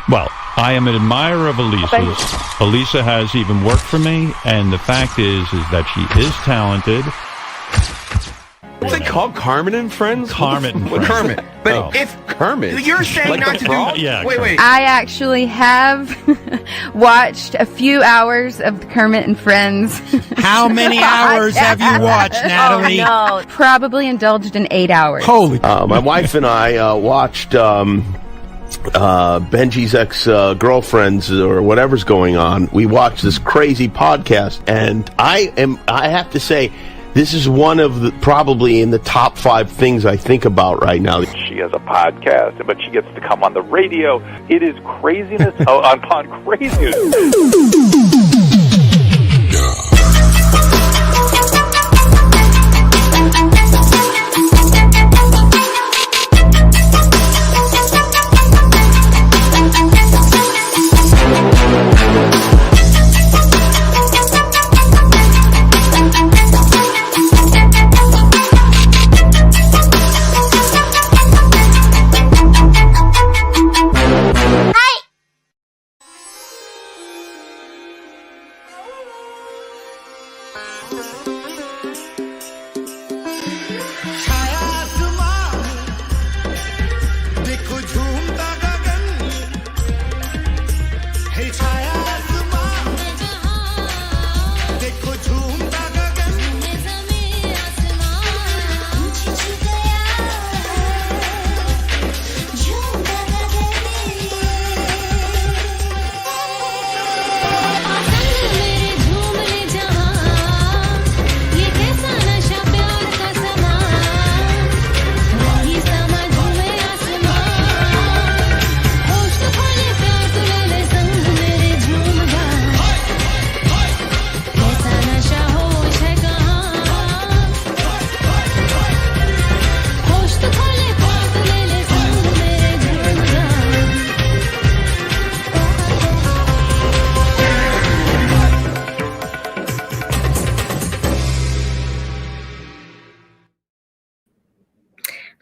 Well, I am an admirer of Elisa's. Elisa has even worked for me, and the fact is that she is talented. What's it called? Kermit and Friends? Kermit and Friends. Kermit. But if Kermit, you're saying like not the to frog? do... Yeah, Wait. I actually have watched a few hours of Kermit and Friends. How many hours have you watched, Natalie? Oh, no. Probably indulged in 8 hours. Holy. My wife and I watched Benji's ex-girlfriends or whatever's going on. We watched this crazy podcast, and I have to say, this is one of the probably in the top 5 things I think about right now. She has a podcast, but she gets to come on the radio. It is craziness upon craziness.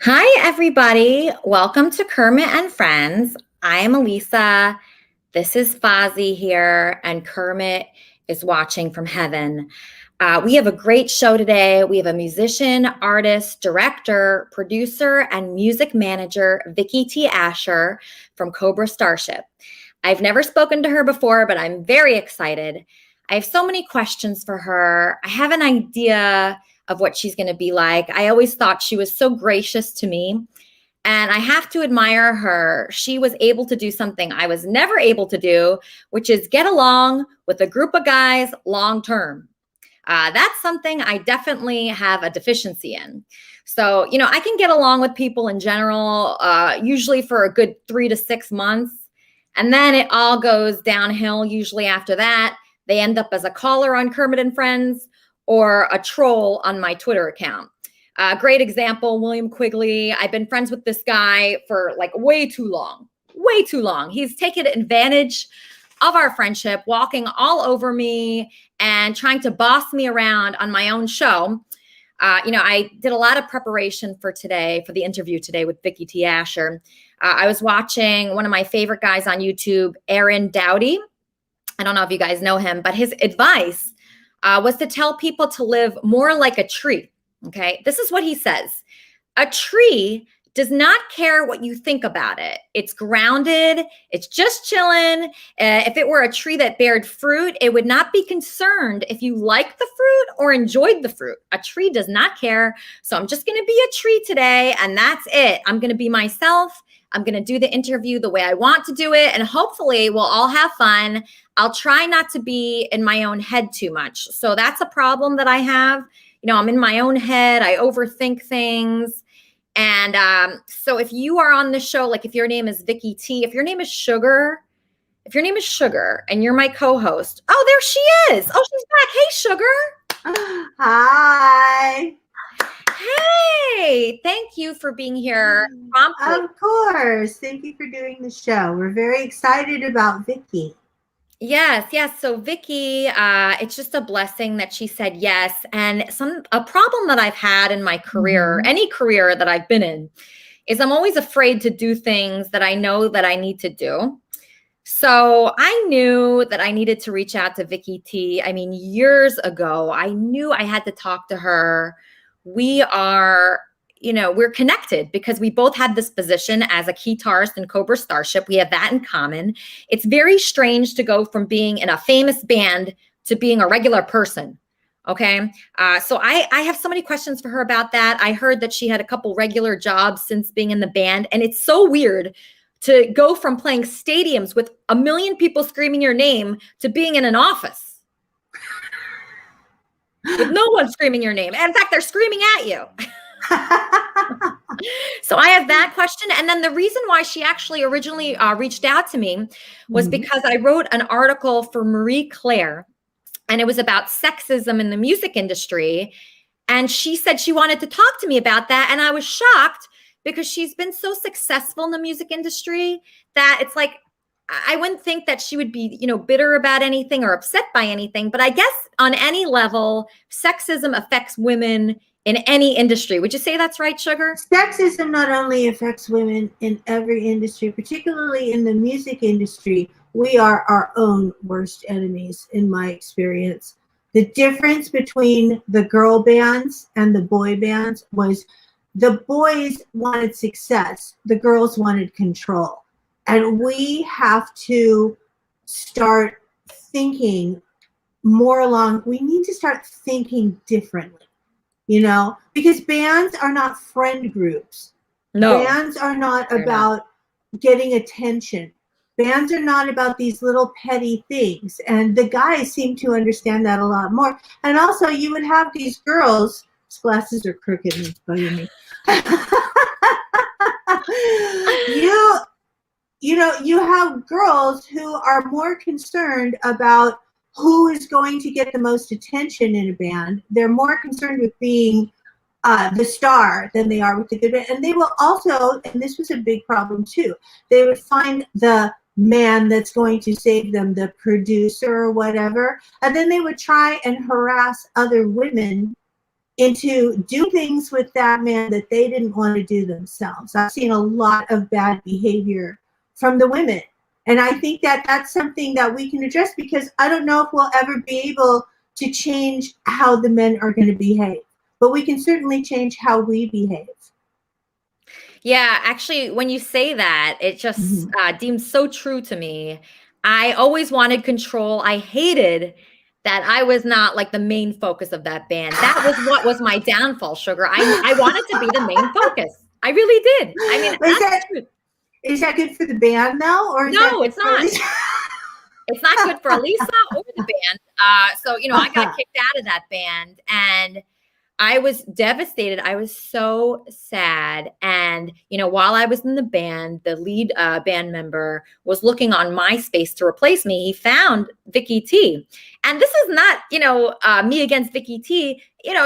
Hi, everybody. Welcome to Kermit and Friends. I am Elisa. This is Fozzie here, and Kermit is watching from heaven. We have a great show today. We have a musician, artist, director, producer, and music manager, Vicky T. Asher from Cobra Starship. I've never spoken to her before, but I'm very excited. I have so many questions for her. I have an idea of what she's going to be like. I always thought she was so gracious to me, and I have to admire her. She was able to do something I was never able to do, which is get along with a group of guys long term. That's something I definitely have a deficiency in. So, I can get along with people in general, usually for a good 3 to 6 months. And then it all goes downhill. Usually after that, they end up as a caller on Kermit and Friends or a troll on my Twitter account. Great example, William Quigley. I've been friends with this guy for like way too long. He's taken advantage of our friendship, walking all over me and trying to boss me around on my own show. I did a lot of preparation for today, for the interview today with Vicky T. Asher. I was watching one of my favorite guys on YouTube, Aaron Dowdy. I don't know if you guys know him, but his advice was to tell people to live more like a tree. Okay, this is what he says. A tree does not care what you think about it. It's grounded. It's just chilling. If it were a tree that bared fruit, it would not be concerned if you liked the fruit or enjoyed the fruit. A tree does not care. So I'm just going to be a tree today, and that's it. I'm going to be myself. I'm going to do the interview the way I want to do it, and hopefully we'll all have fun. I'll try not to be in my own head too much. So that's a problem that I have. I'm in my own head. I overthink things. And so if you are on the show, like if your name is Vicky T, if your name is Sugar and you're my co-host. Oh, there she is. Oh, she's back. Hey, Sugar. Hi. Hey, thank you for being here promptly. Of course. Thank you for doing the show. We're very excited about Vicky. Yes. So Vicky, it's just a blessing that she said yes. And a problem that I've had in my career, any career that I've been in, is I'm always afraid to do things that I know that I need to do. So I knew that I needed to reach out to Vicky T. I mean, years ago, I knew I had to talk to her. We are, we're connected because we both had this position as a guitarist in Cobra Starship. We have that in common. It's very strange to go from being in a famous band to being a regular person. Okay. So I have so many questions for her about that. I heard that she had a couple regular jobs since being in the band. And it's so weird to go from playing stadiums with 1 million people screaming your name to being in an office with no one screaming your name. In fact, they're screaming at you. So I have that question. And then the reason why she actually originally reached out to me was because I wrote an article for Marie Claire, and it was about sexism in the music industry. And she said she wanted to talk to me about that. And I was shocked because she's been so successful in the music industry that it's like, I wouldn't think that she would be, bitter about anything or upset by anything. But I guess on any level, sexism affects women in any industry. Would you say that's right, Sugar? Sexism not only affects women in every industry, particularly in the music industry. We are our own worst enemies, in my experience. The difference between the girl bands and the boy bands was the boys wanted success. The girls wanted control. And we have to start thinking more along. We need to start thinking differently, because bands are not friend groups. No. Bands are not about getting attention. Bands are not about these little petty things. And the guys seem to understand that a lot more. And also you would have these girls, his glasses are crooked and it's bugging me. You have girls who are more concerned about who is going to get the most attention in a band. They're more concerned with being the star than they are with the good band. And they will also, and this was a big problem too, they would find the man that's going to save them, the producer or whatever, and then they would try and harass other women into do things with that man that they didn't want to do themselves. I've seen a lot of bad behavior from the women. And I think that that's something that we can address, because I don't know if we'll ever be able to change how the men are going to behave, but we can certainly change how we behave. Yeah, actually, when you say that, it just deems so true to me. I always wanted control. I hated that I was not like the main focus of that band. That was what was my downfall, Sugar. I wanted to be the main focus. I really did. I mean, that's true. Is that good for the band though? Or no, it's not. It's not good for Elisa or the band. So, I got kicked out of that band and I was devastated. I was so sad. And, while I was in the band, the lead band member was looking on MySpace to replace me. He found Vicky T. And this is not, me against Vicky T.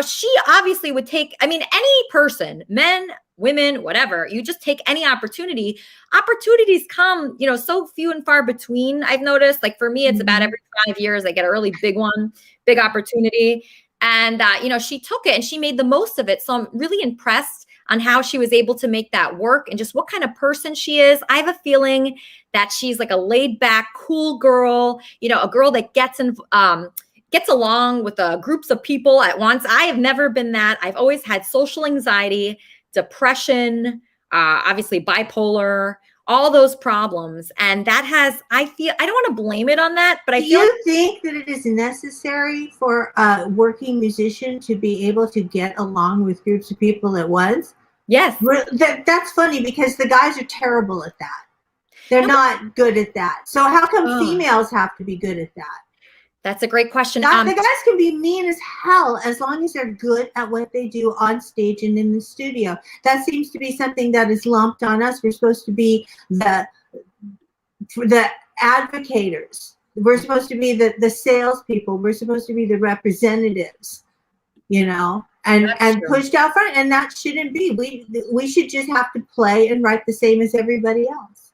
She obviously would take, any person, men, women, whatever, you just take any opportunity. Opportunities come, so few and far between. I've noticed, like for me, it's about every 5 years, I get a really big one, big opportunity. And, she took it and she made the most of it. So I'm really impressed on how she was able to make that work and just what kind of person she is. I have a feeling that she's like a laid back, cool girl, a girl that gets along with groups of people at once. I have never been that. I've always had social anxiety, depression, obviously bipolar, all those problems. And that I don't want to blame it on that, but I feel. Do you think that it is necessary for a working musician to be able to get along with groups of people at once? Yes. That's funny because the guys are terrible at that. They're not good at that. So how come females have to be good at that? That's a great question. The guys can be mean as hell as long as they're good at what they do on stage and in the studio. That seems to be something that is lumped on us. We're supposed to be the advocators. We're supposed to be the salespeople. We're supposed to be the representatives, and pushed out front. And that shouldn't be. We should just have to play and write the same as everybody else.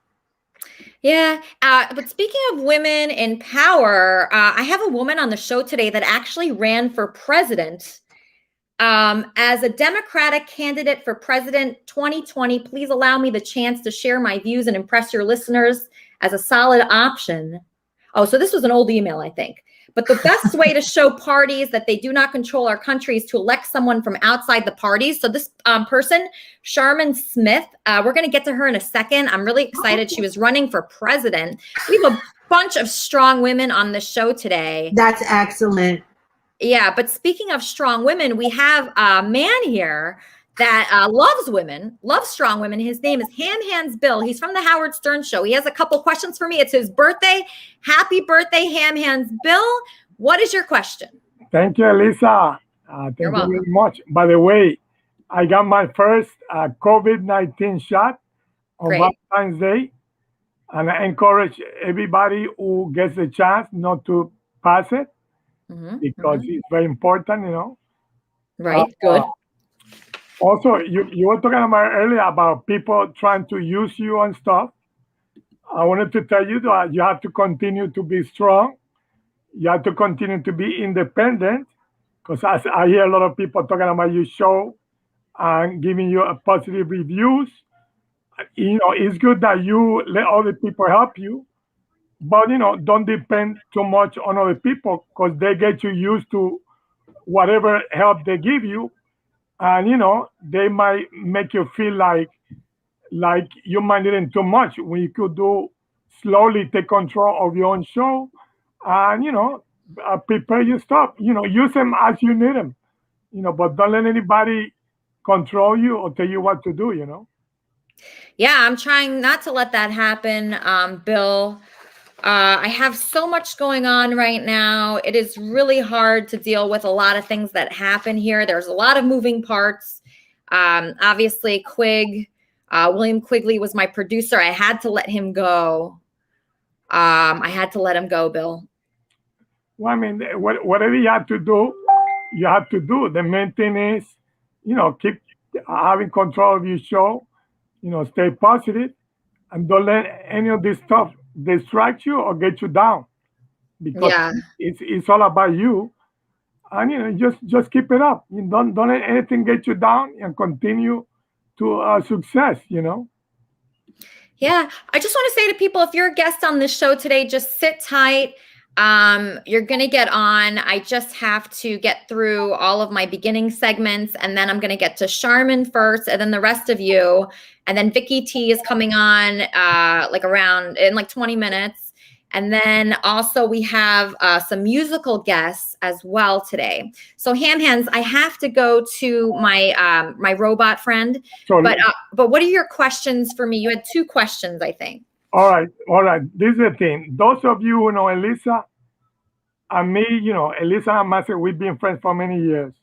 Yeah. But speaking of women in power, I have a woman on the show today that actually ran for president as a Democratic candidate for president 2020. Please allow me the chance to share my views and impress your listeners. as a solid option. Oh, so this was an old email, I think. But the best way to show parties that they do not control our country is to elect someone from outside the parties. So this person, Sharman Smith, we're going to get to her in a second. I'm really excited. She was running for president. We have a bunch of strong women on the show today. That's excellent. Yeah, but speaking of strong women, we have a man here that loves women, loves strong women. His name is Ham Hands Bill. He's from the Howard Stern Show. He has a couple questions for me. It's his birthday. Happy birthday, Ham Hands Bill. What is your question? Thank you, Elisa. Thank you very much. By the way, I got my first COVID-19 shot on Valentine's Day. And I encourage everybody who gets the chance not to pass it because it's very important, you know. Right, good. Also, you were talking about earlier about people trying to use you and stuff. I wanted to tell you that you have to continue to be strong. You have to continue to be independent because I hear a lot of people talking about your show and giving you a positive reviews. You know, it's good that you let other people help you, but, you know, don't depend too much on other people because they get you used to whatever help they give you. And, you know, they might make you feel like you might need them too much when you could do slowly take control of your own show and, you know, prepare your stuff. You know, use them as you need them, you know, but don't let anybody control you or tell you what to do, you know. Yeah, I'm trying not to let that happen, Bill. I have so much going on right now. It is really hard to deal with a lot of things that happen here. There's a lot of moving parts. Obviously, William Quigley was my producer. I had to let him go. I had to let him go, Bill. Well, I mean, whatever you have to do, you have to do. The main thing is, you know, keep having control of your show. You know, stay positive and don't let any of this stuff distract you or get you down because it's all about you. And, you know, just keep it up. You don't let anything get you down and continue to success, you know. Yeah. I just want to say to people, if you're a guest on this show today, just sit tight. You're going to get on. I just have to get through all of my beginning segments, and then I'm going to get to Sharman first, and then the rest of you. And then Vicky T is coming on around in 20 minutes. And then also we have some musical guests as well today. So Ham Hands, I have to go to my my robot friend. But what are your questions for me? You had two questions, I think. All right. This is the thing. Those of you who know Elisa and me, you know, Elisa and myself, we've been friends for many years.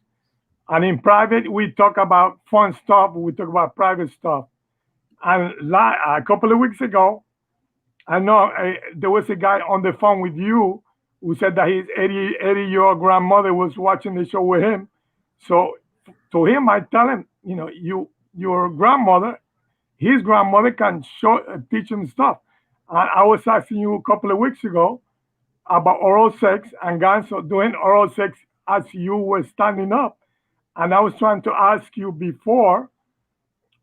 And in private, we talk about fun stuff. We talk about private stuff. And a couple of weeks ago, I know there was a guy on the phone with you who said that his 80-year-old grandmother was watching the show with him. So to him, I tell him, you know, your grandmother, his grandmother can teach him stuff. And I was asking you a couple of weeks ago about oral sex and Ganso doing oral sex as you were standing up. And I was trying to ask you before,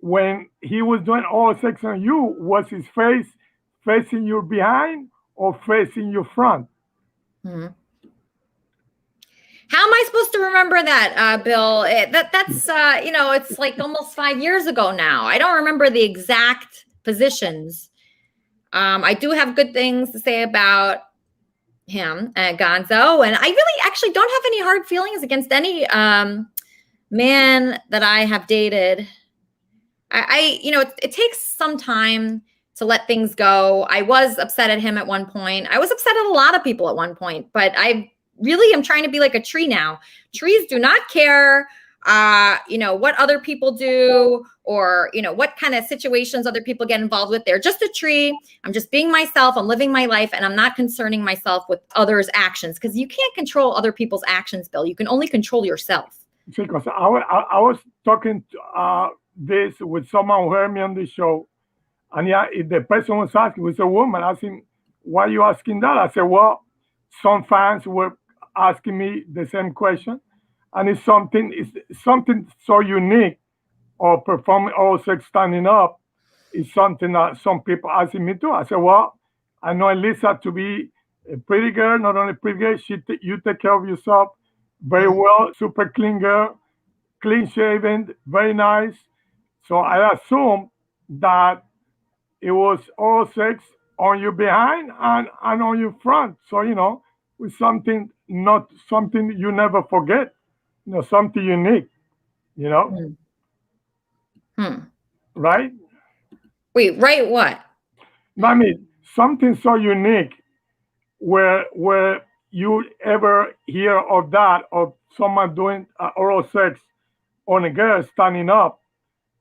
when he was doing oral sex on you, was his face facing your behind or facing your front? Mm-hmm. How am I supposed to remember that, Bill? That's you know, it's like almost 5 years ago now. I don't remember the exact positions. I do have good things to say about him, Gonzo, and I really actually don't have any hard feelings against any man that I have dated. I you know, it takes some time to let things go. I was upset at him at one point. I was upset at a lot of people at one point, but I really am trying to be like a tree now. Trees do not care, you know, what other people do or, you know, what kind of situations other people get involved with. They're just a tree. I'm just being myself. I'm living my life, and I'm not concerning myself with others' actions because you can't control other people's actions, Bill. You can only control yourself. Because I was talking this with someone who heard me on the show, and the person was asking, was a woman asking, why are you asking that? I said, well, some fans were asking me the same question, and it's something so unique, or performing oral sex standing up is something that some people asking me too. I said, well, I know Elisa to be a pretty girl, not only pretty girl, you take care of yourself very well, super clean girl, clean shaven, very nice. So I assume that it was oral sex on your behind and on your front. So, with something, not something you never forget, something unique, Hmm. right? Wait, right what? No, I mean, something so unique where you ever hear of that, of someone doing oral sex on a girl standing up,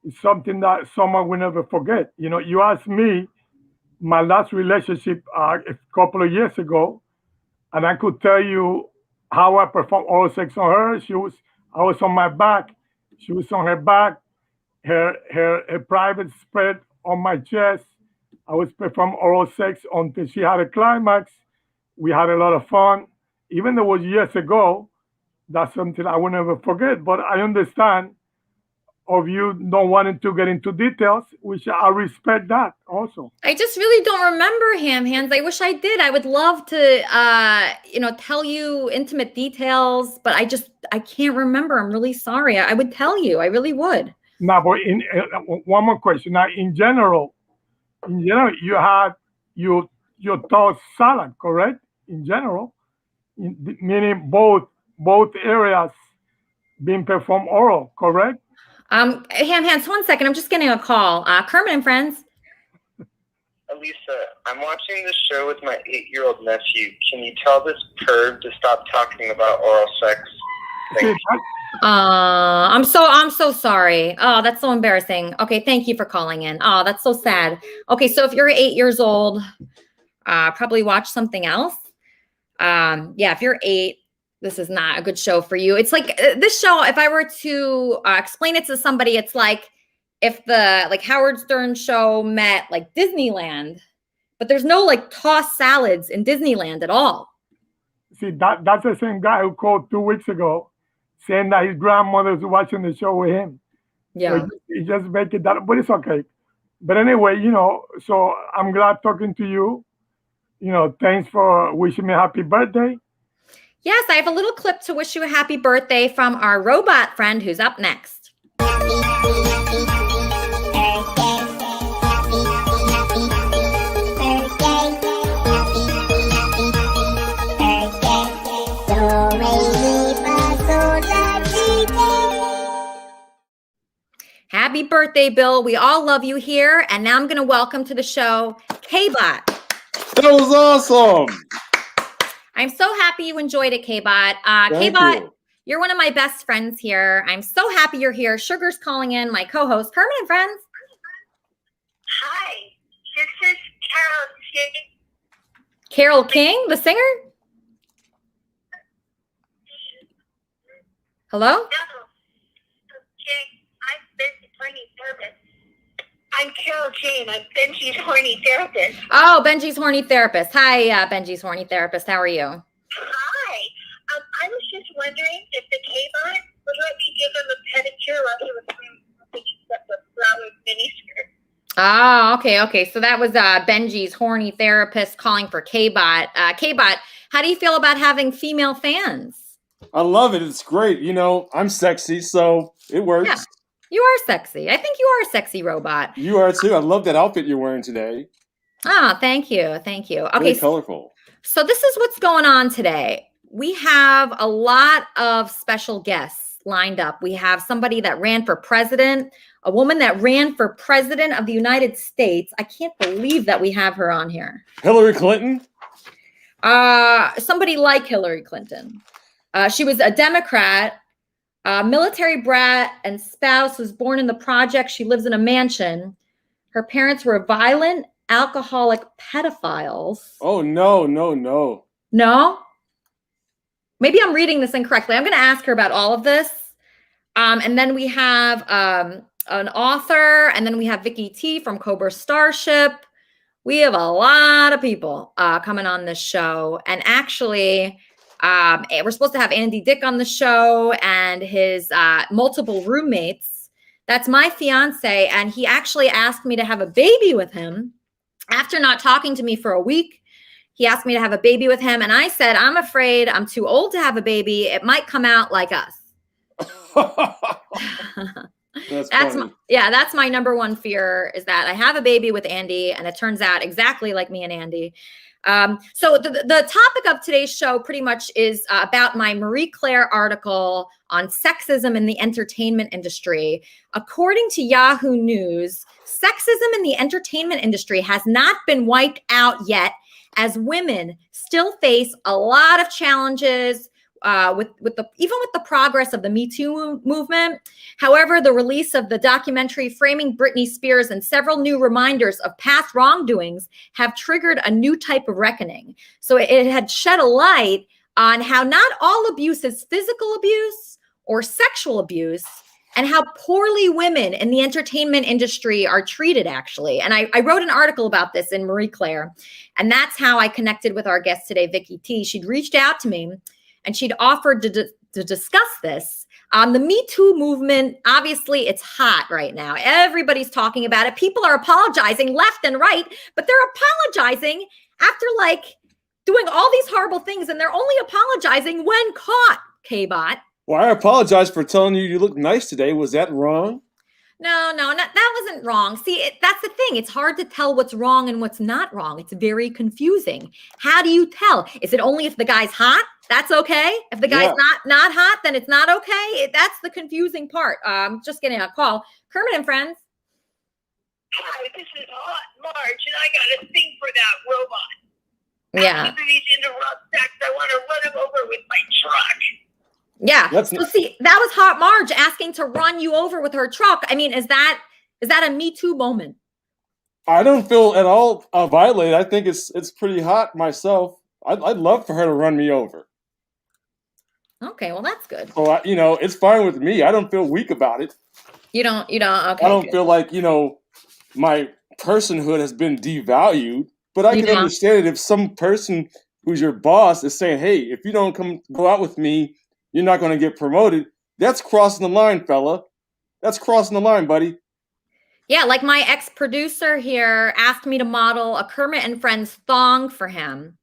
is something that someone will never forget. You asked me my last relationship a couple of years ago, and I could tell you how I performed oral sex on her. I was on my back, she was on her back, her private spread on my chest. I was performing oral sex until she had a climax. We had a lot of fun. Even though it was years ago, that's something I will never forget. But I understand of you not wanting to get into details, which I respect that also. I just really don't remember Ham Hands. I wish I did. I would love to, tell you intimate details, but I can't remember. I'm really sorry. I would tell you. I really would. Now, but one more question. Now, in general, you had your tossed salad, correct? In general, meaning both areas being performed oral, correct? Ham Hands, 1 second. I'm just getting a call. Kermit and Friends. Elisa, I'm watching this show with my 8-year-old nephew. Can you tell this perv to stop talking about oral sex? Thank you. I'm so sorry. Oh, that's so embarrassing. Okay, thank you for calling in. Oh, that's so sad. Okay, so if you're 8 years old, probably watch something else. Yeah, if you're 8, this is not a good show for you. It's like this show, if I were to explain it to somebody, it's like if the Howard Stern show met like Disneyland, but there's no like tossed salads in Disneyland at all. See, that's the same guy who called 2 weeks ago saying that his grandmother's watching the show with him. Yeah. So he just make it that, but it's okay. But anyway, so I'm glad talking to you. Thanks for wishing me a happy birthday. Yes, I have a little clip to wish you a happy birthday from our robot friend who's up next. Happy birthday, Bill. We all love you here. And now I'm going to welcome to the show, K-Bot. That was awesome. I'm so happy you enjoyed it, K-Bot. Thank K-Bot, you. You're one of my best friends here. I'm so happy you're here. Sugar's calling in, my co-host, Kermit and Friends. Hi, this is Carol King. Carol King, the singer? Hello? No. Okay, I'm Benji's horny therapist. I'm Carol Jane. I'm Benji's horny therapist. Oh, Benji's horny therapist. Hi, Benji's horny therapist. How are you? Hi. I was just wondering if the K-Bot would let me give him a pedicure while he was wearing something except a flowered miniskirt. Oh, okay. So that was Benji's horny therapist calling for K-Bot. K-Bot, how do you feel about having female fans? I love it. It's great. I'm sexy, so it works. Yeah, you are sexy. I think you are a sexy robot. You are too. I love that outfit you're wearing today. Oh, thank you. Okay. Really colorful. So this is what's going on today. We have a lot of special guests lined up. We have somebody that ran for president, a woman that ran for president of the United States. I can't believe that we have her on here. Hillary Clinton? Somebody like Hillary Clinton. She was a Democrat, military brat and spouse, was born in the project. She lives in a mansion. Her parents were violent, alcoholic pedophiles. Oh, no. No? Maybe I'm reading this incorrectly. I'm going to ask her about all of this. And then we have an author, and then we have Vicky T from Cobra Starship. We have a lot of people coming on this show. And actually, we're supposed to have Andy Dick on the show and his multiple roommates. That's my fiance, and he actually asked me to have a baby with him. After not talking to me for a week, he asked me to have a baby with him. And I said, I'm afraid I'm too old to have a baby. It might come out like us. That's my number one fear, is that I have a baby with Andy and it turns out exactly like me and Andy. So the topic of today's show pretty much is about my Marie Claire article on sexism in the entertainment industry. According to Yahoo News, sexism in the entertainment industry has not been wiped out yet, as women still face a lot of challenges with the progress of the Me Too movement. However, the release of the documentary Framing Britney Spears and several new reminders of past wrongdoings have triggered a new type of reckoning. So it had shed a light on how not all abuse is physical abuse or sexual abuse, and how poorly women in the entertainment industry are treated, actually. And I wrote an article about this in Marie Claire, and that's how I connected with our guest today, Vicky T. She'd reached out to me, and she'd offered to discuss this. The Me Too movement, obviously, it's hot right now. Everybody's talking about it. People are apologizing left and right, but they're apologizing after doing all these horrible things, and they're only apologizing when caught, K-Bot. Well, I apologize for telling you look nice today. Was that wrong? No, that wasn't wrong. See, that's the thing. It's hard to tell what's wrong and what's not wrong. It's very confusing. How do you tell? Is it only if the guy's hot? That's okay. If the guy's not hot, then it's not okay. That's the confusing part. Just getting a call. Kermit and Friends. Hi, this is Hot Marge, and I got a thing for that robot. Yeah. After he's into rough sex, I want to run him over with my truck. Yeah. See, that was Hot Marge asking to run you over with her truck. I mean, is that a Me Too moment? I don't feel at all violated. I think it's pretty hot myself. I'd love for her to run me over. Okay, well, that's good. So, it's fine with me. I don't feel weak about it. You don't, okay. I don't feel like, my personhood has been devalued, but I can understand it if some person who's your boss is saying, hey, if you don't go out with me, you're not going to get promoted. That's crossing the line, fella. That's crossing the line, buddy. Yeah, like my ex-producer here asked me to model a Kermit and Friends thong for him.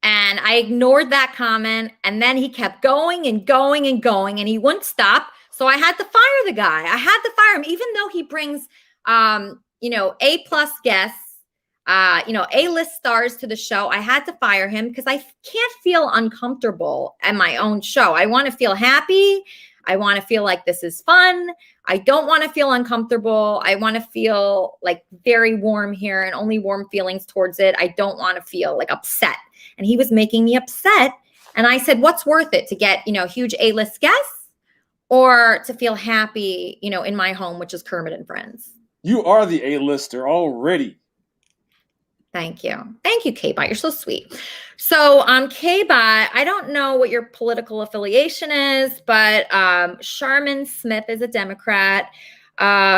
And I ignored that comment. And then he kept going and going and going, and he wouldn't stop. So I had to fire the guy. I had to fire him, even though he brings, A+ guests, A-list stars to the show. I had to fire him because I can't feel uncomfortable at my own show. I want to feel happy. I want to feel like this is fun. I don't want to feel uncomfortable. I want to feel like very warm here and only warm feelings towards it. I don't want to feel like upset. And he was making me upset. And I said, what's worth it to get, huge A-list guests or to feel happy, in my home, which is Kermit and Friends? You are the A-lister already. Thank you. Thank you, K-Bot. You're so sweet. So K-Bot, I don't know what your political affiliation is, but Sharman Smith is a Democrat.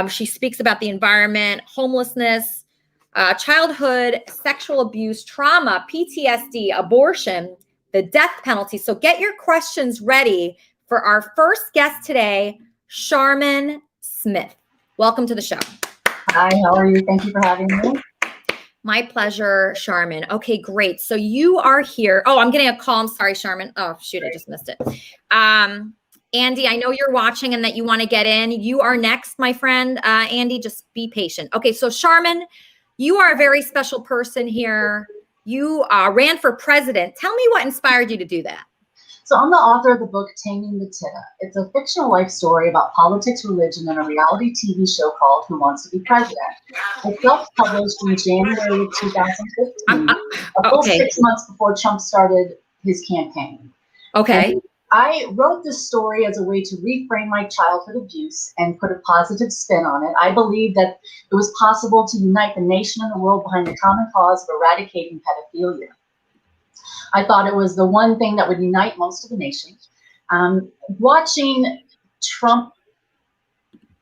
She speaks about the environment, homelessness, childhood sexual abuse, trauma, PTSD, abortion, the death penalty. So get your questions ready for our first guest today, Sharman Smith. Welcome to the show. Hi, how are you? Thank you for having me. My pleasure, Sharman. Okay, great. So you are here. Oh, I'm getting a call. I'm sorry, Sharman. Oh, shoot, I just missed it. Andy, I know you're watching and that you want to get in. You are next, my friend. Andy, just be patient. Okay, so Sharman, you are a very special person here. You ran for president. Tell me what inspired you to do that. So I'm the author of the book Taming the Titta. It's a fictional life story about politics, religion, and a reality TV show called Who Wants to Be President. It self-published in January of 2015, a full 6 months before Trump started his campaign. Okay. And I wrote this story as a way to reframe my childhood abuse and put a positive spin on it. I believe that it was possible to unite the nation and the world behind the common cause of eradicating pedophilia. I thought it was the one thing that would unite most of the nation. Watching Trump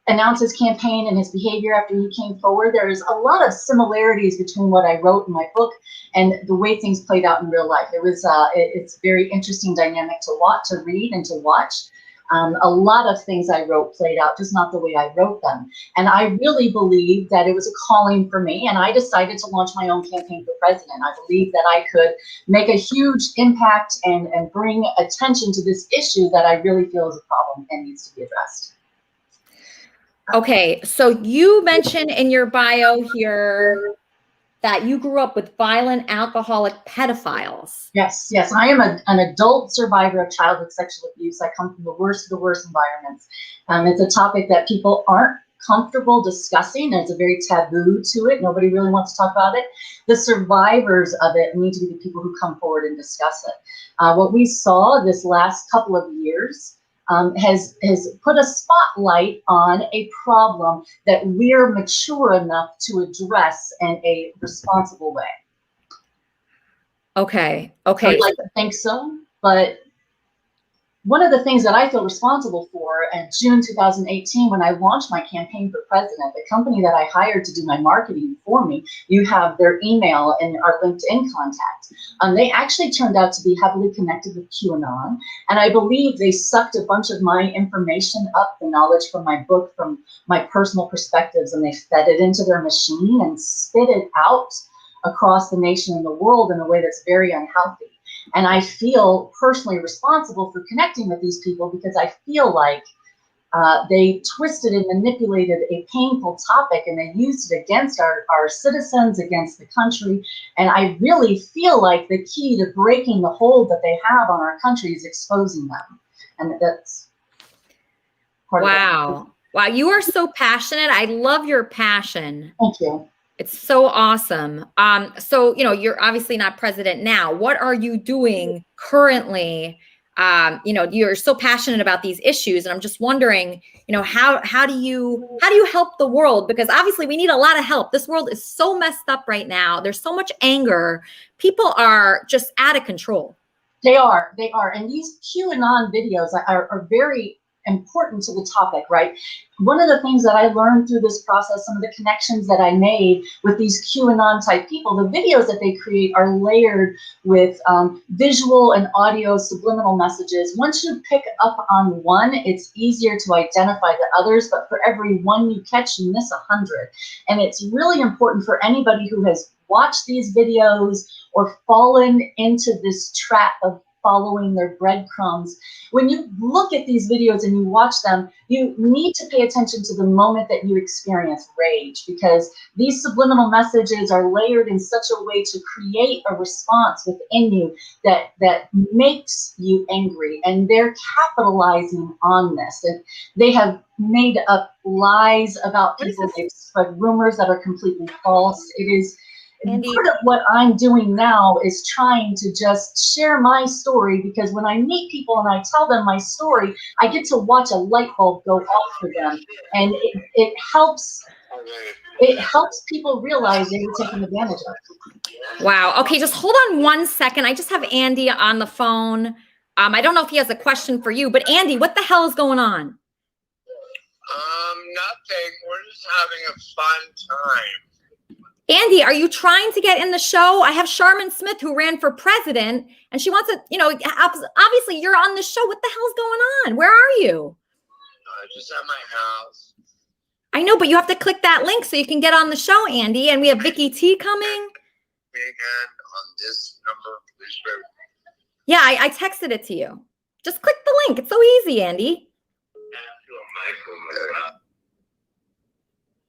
announce his campaign and his behavior after he came forward, there's a lot of similarities between what I wrote in my book and the way things played out in real life. It was it's a very interesting dynamic to read and to watch. A lot of things I wrote played out, just not the way I wrote them. And I really believed that it was a calling for me, and I decided to launch my own campaign for president. I believed that I could make a huge impact and bring attention to this issue that I really feel is a problem and needs to be addressed. Okay, so you mentioned in your bio here that you grew up with violent, alcoholic pedophiles. Yes, yes. I am an adult survivor of childhood sexual abuse. I come from the worst of the worst environments. It's a topic that people aren't comfortable discussing. There's a very taboo to it. Nobody really wants to talk about it. The survivors of it need to be the people who come forward and discuss it. What we saw this last couple of years has put a spotlight on a problem that we're mature enough to address in a responsible way. Okay. I'd like to think so, but one of the things that I feel responsible for in June 2018, when I launched my campaign for president, the company that I hired to do my marketing for me, you have their email and our LinkedIn contact. They actually turned out to be heavily connected with QAnon. And I believe they sucked a bunch of my information up, the knowledge from my book, from my personal perspectives, and they fed it into their machine and spit it out across the nation and the world in a way that's very unhealthy. And I feel personally responsible for connecting with these people because I feel like they twisted and manipulated a painful topic and they used it against our citizens, against the country. And I really feel like the key to breaking the hold that they have on our country is exposing them. And that's part of it. Wow, you are so passionate. I love your passion. Thank you. It's so awesome. So, you're obviously not president now. What are you doing currently? You're so passionate about these issues, and I'm just wondering, how do you help the world? Because obviously we need a lot of help. This world is so messed up right now. There's so much anger. People are just out of control. They are. And these QAnon videos are very important to the topic, right? One of the things that I learned through this process, some of the connections that I made with these QAnon type people, the videos that they create are layered with visual and audio subliminal messages. Once you pick up on one, it's easier to identify the others, but for every one you catch, you miss 100. And it's really important for anybody who has watched these videos or fallen into this trap of following their breadcrumbs. When you look at these videos and you watch them, you need to pay attention to the moment that you experience rage, because these subliminal messages are layered in such a way to create a response within you that makes you angry, and they're capitalizing on this. And they have made up lies about people. They've spread rumors that are completely false. It is part of what I'm doing now is trying to just share my story, because when I meet people and I tell them my story, I get to watch a light bulb go off for them, and it helps people realize they were taken advantage of. Wow. Okay, just hold on 1 second. I just have Andy on the phone. I don't know if he has a question for you, but Andy, what the hell is going on? Nothing. We're just having a fun time. Andy, are you trying to get in the show? I have Sharman Smith, who ran for president, and she wants to, obviously you're on the show. What the hell's going on? Where are you? Just at my house. I know, but you have to click that link so you can get on the show, Andy. And we have Vicky T coming. Again on this number, please. Yeah, I texted it to you. Just click the link. It's so easy, Andy.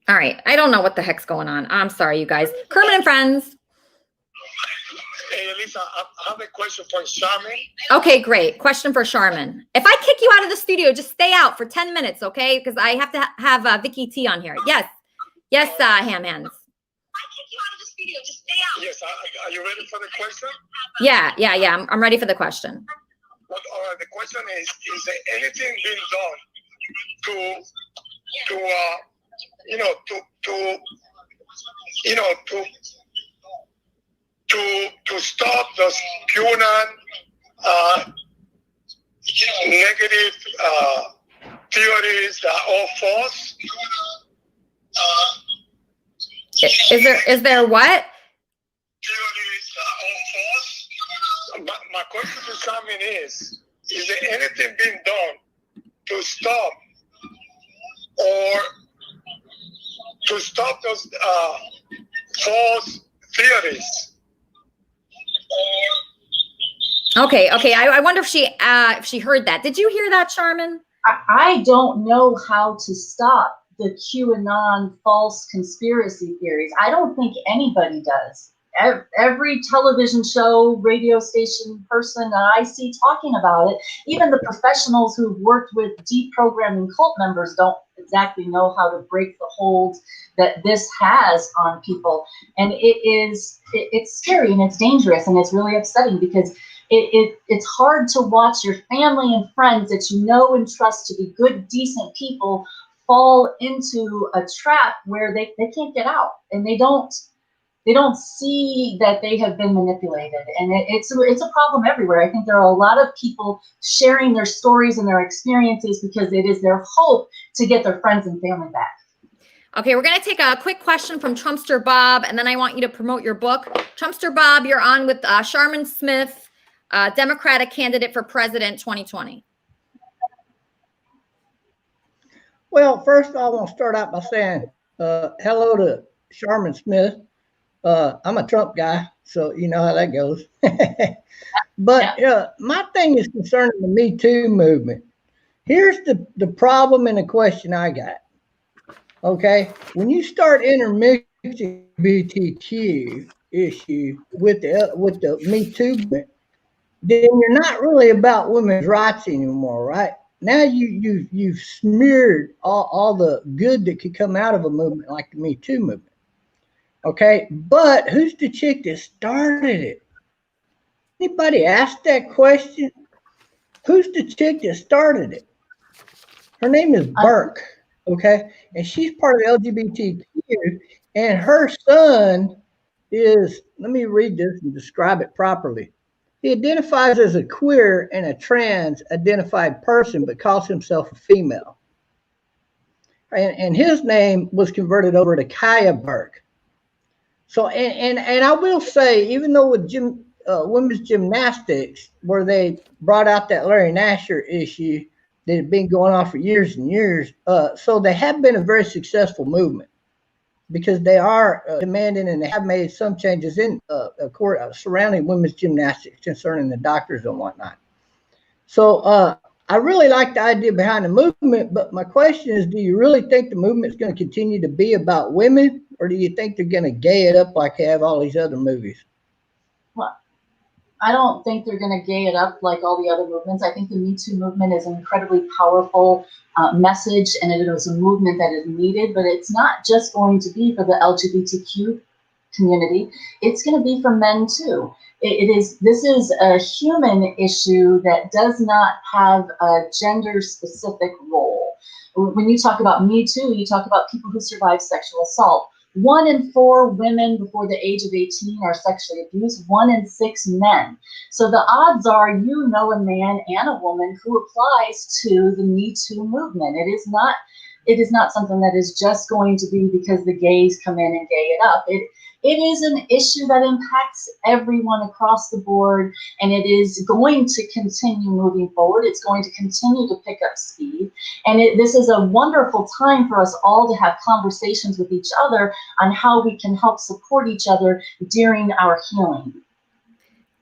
All right. I don't know what the heck's going on. I'm sorry, you guys. Kermit and Friends. Hey, Elisa, I have a question for Sharman. Okay, great. Question for Sharman. If I kick you out of the studio, just stay out for 10 minutes, okay? Because I have to have Vicky T on here. Yes. Yes, Ham Hands. I kick you out of the studio. Just stay out. Yes. Are you ready for the question? Yeah. I'm ready for the question. The question is there anything being done to stop those QAnon negative theories that are all false? Is there what? Theories that are all false. My question to Sharman is there anything being done to stop or to stop those false theories. Okay. I wonder if she heard that. Did you hear that, Charmin? I don't know how to stop the QAnon false conspiracy theories. I don't think anybody does. Every television show, radio station person that I see talking about it, even the professionals who've worked with deprogramming cult members don't exactly know how to break the hold that this has on people. And it's scary and it's dangerous and it's really upsetting because it's hard to watch your family and friends that you know and trust to be good, decent people fall into a trap where they can't get out, and they don't see that they have been manipulated. And it's a problem everywhere. I think there are a lot of people sharing their stories and their experiences because it is their hope to get their friends and family back. Okay, we're going to take a quick question from Trumpster Bob, and then I want you to promote your book. Trumpster Bob, you're on with Sharman Smith, Democratic candidate for president 2020. Well, first I want to start out by saying hello to Sharman Smith. I'm a Trump guy, so you know how that goes. But my thing is concerning the Me Too movement. Here's the problem and the question I got. Okay, when you start intermixing LGBTQ issue with the Me Too movement, then you're not really about women's rights anymore, right? Now you've smeared all the good that could come out of a movement like the Me Too movement. Okay, but who's the chick that started it? Anybody asked that question? Who's the chick that started it? Her name is Burke, okay? And she's part of LGBTQ, and her son is, let me read this and describe it properly. He identifies as a queer and a trans identified person, but calls himself a female. And his name was converted over to Kaya Burke. So, and I will say, even though with women's gymnastics, where they brought out that Larry Nassar issue that had been going on for years and years, so they have been a very successful movement because they are demanding and they have made some changes in surrounding women's gymnastics concerning the doctors and whatnot. So I really like the idea behind the movement, but my question is, do you really think the movement is going to continue to be about women, or do you think they're going to gay it up like they have all these other movies? Well, I don't think they're going to gay it up like all the other movements. I think the Me Too movement is an incredibly powerful message, and it is a movement that is needed, but it's not just going to be for the LGBTQ community. It's going to be for men too. This is a human issue that does not have a gender specific role. When you talk about Me Too, you talk about people who survive sexual assault. 1 in 4 women before the age of 18 are sexually abused, 1 in 6 men. So the odds are you know a man and a woman who applies to the Me Too movement. It is not something that is just going to be because the gays come in and gay it up. It is an issue that impacts everyone across the board, and it is going to continue moving forward. It's going to continue to pick up speed. And this is a wonderful time for us all to have conversations with each other on how we can help support each other during our healing.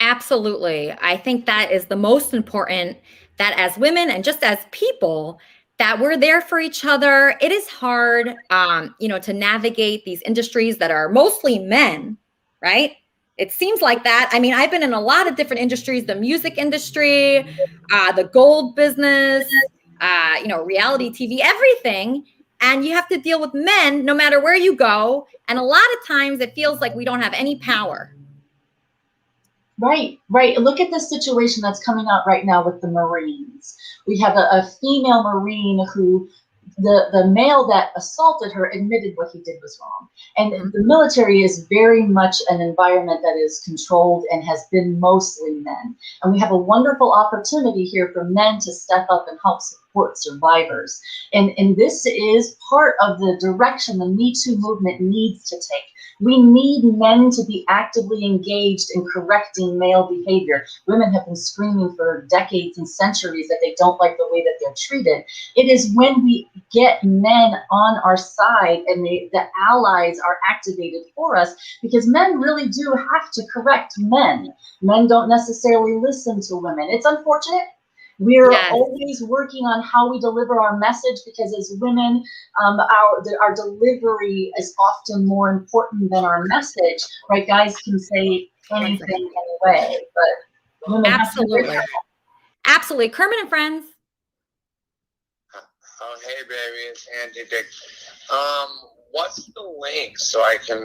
Absolutely. I think that is the most important, that as women and just as people, that we're there for each other. It is hard, to navigate these industries that are mostly men, right? It seems like that. I mean, I've been in a lot of different industries, the music industry, the gold business, reality TV, everything. And you have to deal with men no matter where you go. And a lot of times it feels like we don't have any power. Right. Look at the situation that's coming out right now with the Marines. We have a female Marine who the male that assaulted her admitted what he did was wrong. And the military is very much an environment that is controlled and has been mostly men. And we have a wonderful opportunity here for men to step up and help support support survivors. And this is part of the direction the Me Too movement needs to take. We need men to be actively engaged in correcting male behavior. Women have been screaming for decades and centuries that they don't like the way that they're treated. It is when we get men on our side and the allies are activated for us, because men really do have to correct men. Men don't necessarily listen to women. It's unfortunate. We're always working on how we deliver our message, because as women, our delivery is often more important than our message, right? Guys can say anything anyway, but women Absolutely. Absolutely. Kermit and Friends. Oh, hey, baby, it's Andy Dick. What's the link so I can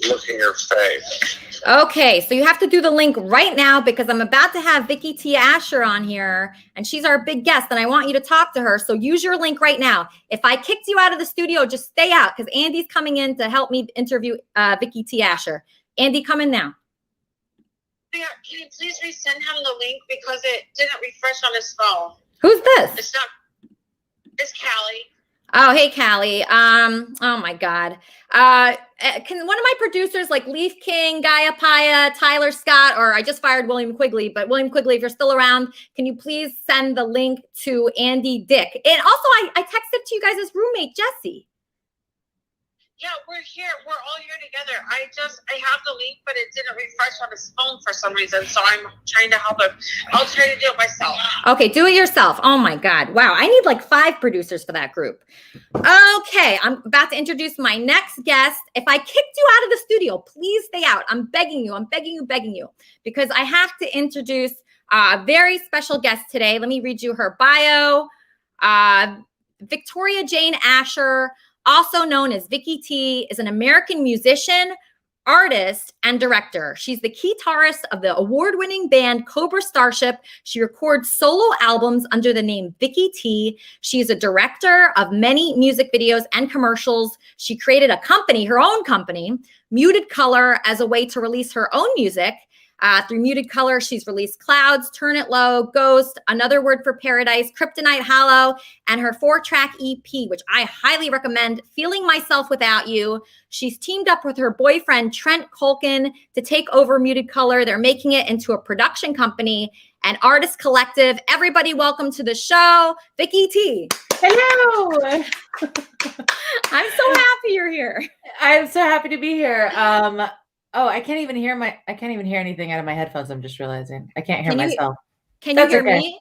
look in your face? Okay, so you have to do the link right now, because I'm about to have Vicky T. Asher on here, and she's our big guest, and I want you to talk to her. So use your link right now. If I kicked you out of the studio, just stay out, because Andy's coming in to help me interview Vicky T. Asher. Andy, come in now. Yeah, can you please resend him the link, because it didn't refresh on his phone. Who's this? It's Callie. Oh, hey, Callie. Oh my God. Can one of my producers, like Leaf King, Gaia Paya, Tyler Scott, or I just fired William Quigley, but William Quigley, if you're still around, can you please send the link to Andy Dick? And also, I texted to you guys' roommate, Jesse. Yeah, we're here. We're all here together. I have the link, but it didn't refresh on his phone for some reason, so I'm trying to help him. I'll try to do it myself. Okay, do it yourself. Oh my God. Wow, I need like 5 producers for that group. Okay, I'm about to introduce my next guest. If I kicked you out of the studio, please stay out. I'm begging you, begging you, because I have to introduce a very special guest today. Let me read you her bio. Victoria Jane Asher, also known as Vicky T, is an American musician, artist, and director. She's the guitarist of the award-winning band Cobra Starship. She records solo albums under the name Vicky T. She is a director of many music videos and commercials. She created a company, her own company, Muted Color, as a way to release her own music. Through Muted Color, she's released Clouds, Turn It Low, Ghost, Another Word for Paradise, Kryptonite Hollow, and her 4-track EP, which I highly recommend, Feeling Myself Without You. She's teamed up with her boyfriend, Trent Colkin, to take over Muted Color. They're making it into a production company, an artist collective. Everybody, welcome to the show, Vicky T. Hello. I'm so happy you're here. I'm so happy to be here. Oh, I can't even hear anything out of my headphones. I'm just realizing I can't hear myself. Can you hear me?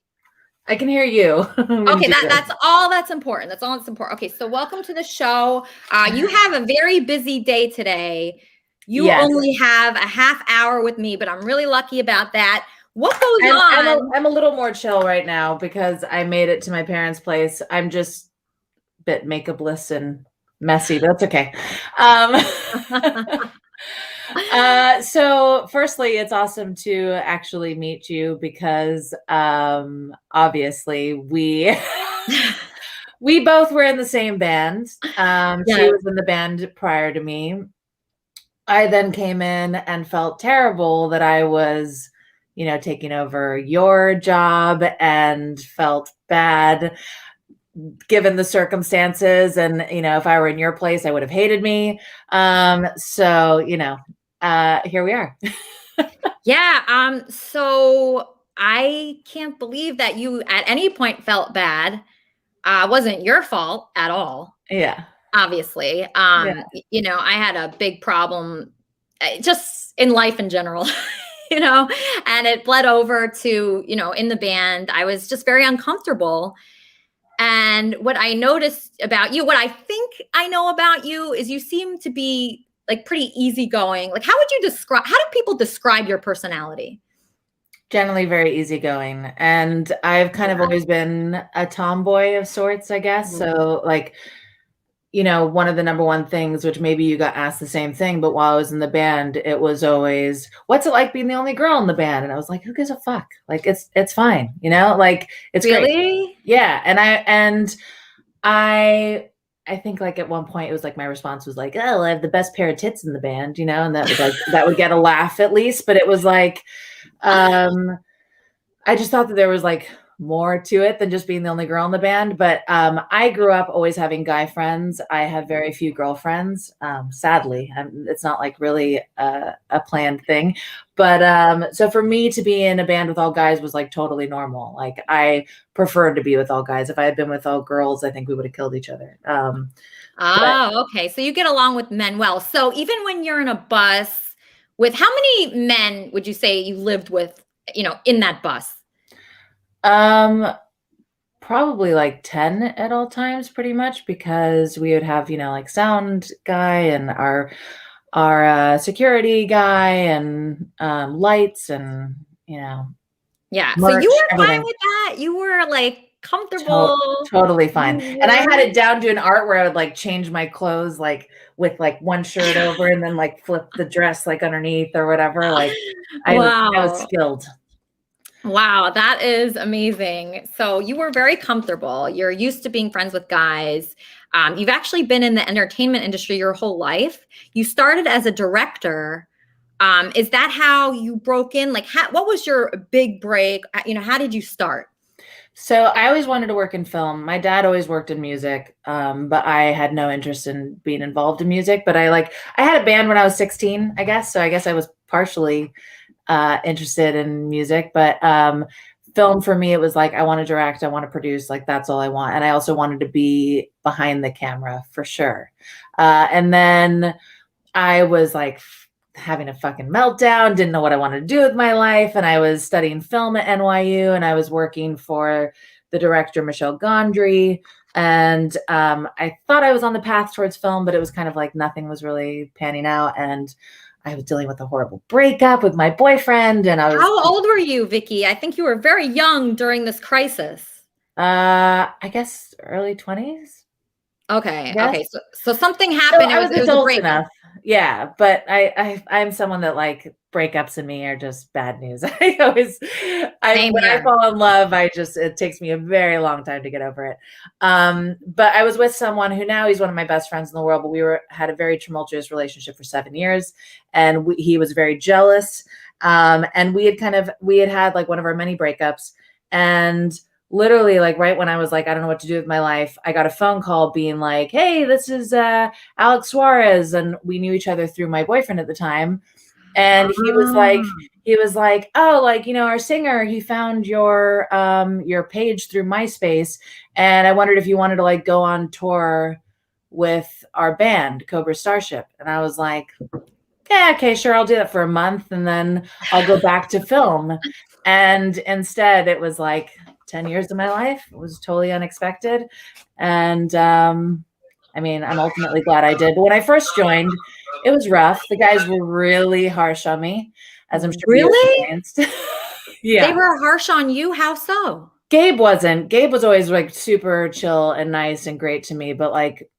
I can hear you. Okay, that's all that's important. That's all that's important. Okay, so welcome to the show. You have a very busy day today. You only have a half hour with me, but I'm really lucky about that. What goes on? I'm a little more chill right now because I made it to my parents' place. I'm just a bit makeupless and messy, but that's okay. So firstly, it's awesome to actually meet you because obviously we both were in the same band. She was in the band prior to me. I then came in and felt terrible that I was, taking over your job and felt bad given the circumstances. And, if I were in your place, I would have hated me. So, here we are. Yeah. So I can't believe that you at any point felt bad. Wasn't your fault at all. Yeah. Obviously. I had a big problem just in life in general, and it bled over to, in the band. I was just very uncomfortable. And what I noticed about you, what I think I know about you is you seem to be like pretty easygoing. Like, how do people describe your personality? Generally very easygoing. And I've kind of always been a tomboy of sorts, I guess. Mm-hmm. So like, one of the number one things, which maybe you got asked the same thing, but while I was in the band, it was always, what's it like being the only girl in the band? And I was like, who gives a fuck? Like, it's fine. Like it's really great. Yeah. And I think like at one point it was like my response was like, oh, I have the best pair of tits in the band, and that was like, that would get a laugh at least. But it was like, I just thought that there was like more to it than just being the only girl in the band. But I grew up always having guy friends. I have very few girlfriends. Sadly, it's not like really a planned thing. But so for me to be in a band with all guys was like totally normal. Like I preferred to be with all guys. If I had been with all girls, I think we would have killed each other. Okay. So you get along with men well. So even when you're in a bus with, how many men would you say you lived with, in that bus? Probably like 10 at all times, pretty much, because we would have, like sound guy and our security guy and lights and Yeah. So merch, you were everything. fine with that? You were like comfortable? Totally fine. You And I had were? it down to an art where I would like change my clothes like with like one shirt over and then like flip the dress like underneath or whatever. Like I was Wow. skilled. Wow, that is amazing. So you were very comfortable. You're used to being friends with guys. You've actually been in the entertainment industry your whole life. You started as a director. Is that how you broke in? Like, what was your big break? How did you start? So I always wanted to work in film. My dad always worked in music, but I had no interest in being involved in music. But I had a band when I was 16, I guess. So I guess I was partially interested in music, but film for me, it was like, I want to direct, I want to produce, like that's all I want. And I also wanted to be behind the camera for sure. And then I was like having a fucking meltdown, didn't know what I wanted to do with my life. And I was studying film at NYU and I was working for the director, Michel Gondry. And I thought I was on the path towards film, but it was kind of like nothing was really panning out. And I was dealing with a horrible breakup with my boyfriend. And How old were you, Vicky? I think you were very young during this crisis. I guess early 20s. Okay. Yes. Okay. So something happened. So I was it was a adult breakup. enough. Yeah, but I'm someone that like breakups in me are just bad news. When I fall in love, it takes me a very long time to get over it. But I was with someone who now he's one of my best friends in the world, but we had a very tumultuous relationship for 7 years, and he was very jealous. And we had had like one of our many breakups, and literally like right when I was like, I don't know what to do with my life, I got a phone call being like, hey, this is Alex Suarez. And we knew each other through my boyfriend at the time. And he was like, oh, like, our singer, he found your page through MySpace. And I wondered if you wanted to like go on tour with our band, Cobra Starship. And I was like, yeah, okay, sure. I'll do that for a month. And then I'll go back to film. And instead it was like 10 years of my life. It was totally unexpected. And I'm ultimately glad I did. But when I first joined, it was rough. The guys were really harsh on me, as I'm sure you experienced. Yeah. They were harsh on you? How so? Gabe wasn't. Gabe was always like super chill and nice and great to me, but like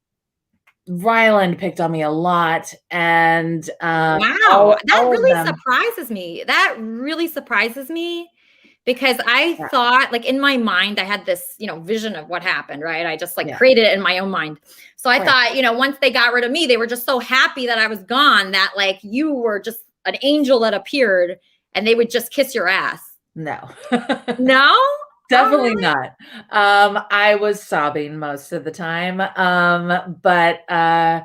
Ryland picked on me a lot. And wow, that really surprises me. That really surprises me. Because I thought, like in my mind, I had this, vision of what happened, right? I just created it in my own mind. So I thought, once they got rid of me, they were just so happy that I was gone that like you were just an angel that appeared and they would just kiss your ass. No. No? Definitely not. I was sobbing most of the time. But I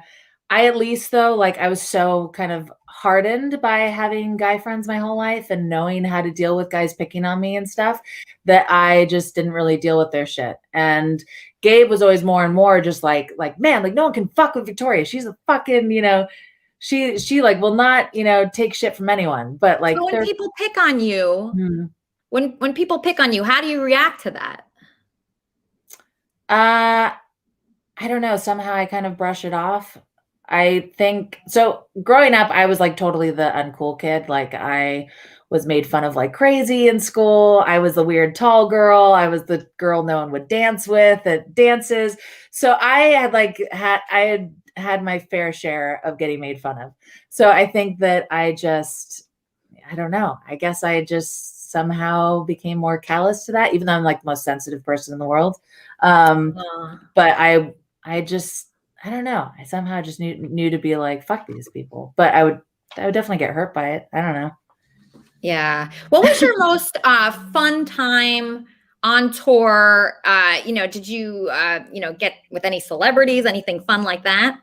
at least though, like I was so kind of hardened by having guy friends my whole life and knowing how to deal with guys picking on me and stuff that I just didn't really deal with their shit. And Gabe was always more and more just like, man, like no one can fuck with Victoria. She's a fucking, she like will not, take shit from anyone. But like so when people pick on you, when people pick on you, how do you react to that? I don't know. Somehow I kind of brush it off. I think so. Growing up, I was like totally the uncool kid. Like I was made fun of like crazy in school. I was the weird tall girl. I was the girl no one would dance with at dances. So I had my fair share of getting made fun of. So I think that I don't know. I guess I just somehow became more callous to that, even though I'm like the most sensitive person in the world. But I don't know. I somehow just knew to be like, fuck these people. But I would definitely get hurt by it. I don't know. Yeah. What was your most fun time on tour, did you, get with any celebrities, anything fun like that?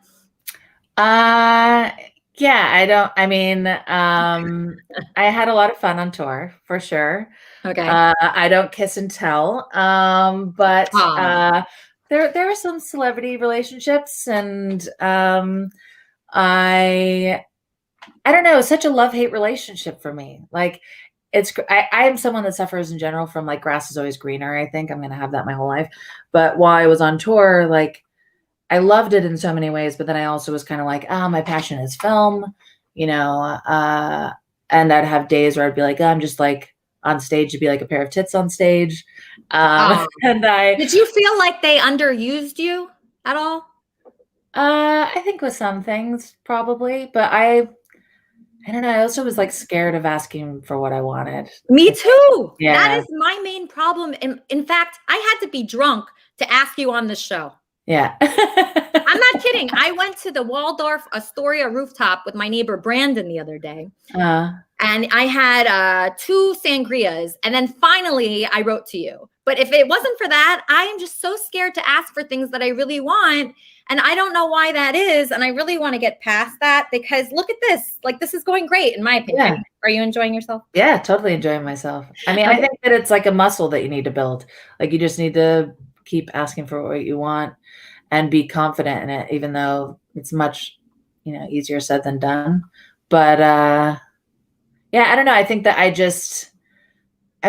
Yeah, I had a lot of fun on tour for sure. Okay. I don't kiss and tell. But there were some celebrity relationships, and I don't know, it's such a love-hate relationship for me. Like I am someone that suffers in general from like grass is always greener. I think I'm going to have that my whole life. But while I was on tour, like I loved it in so many ways, but then I also was kind of like, my passion is film, and I'd have days where I'd be like, I'm just like on stage to be like a pair of tits on stage. And did you feel like they underused you at all? I think with some things probably, but I don't know. I also was like scared of asking for what I wanted. Me too. Yeah. That is my main problem. In fact, I had to be drunk to ask you on the show. Yeah. I'm not kidding. I went to the Waldorf Astoria rooftop with my neighbor Brandon the other day. And I had 2 sangrias. And then finally I wrote to you. But if it wasn't for that, I am just so scared to ask for things that I really want. And I don't know why that is. And I really want to get past that because look at this. Like, this is going great, in my opinion. Yeah. Are you enjoying yourself? Yeah, totally enjoying myself. I mean, I think that it's like a muscle that you need to build. Like, you just need to keep asking for what you want and be confident in it, even though it's much, easier said than done. But yeah, I don't know. I think that I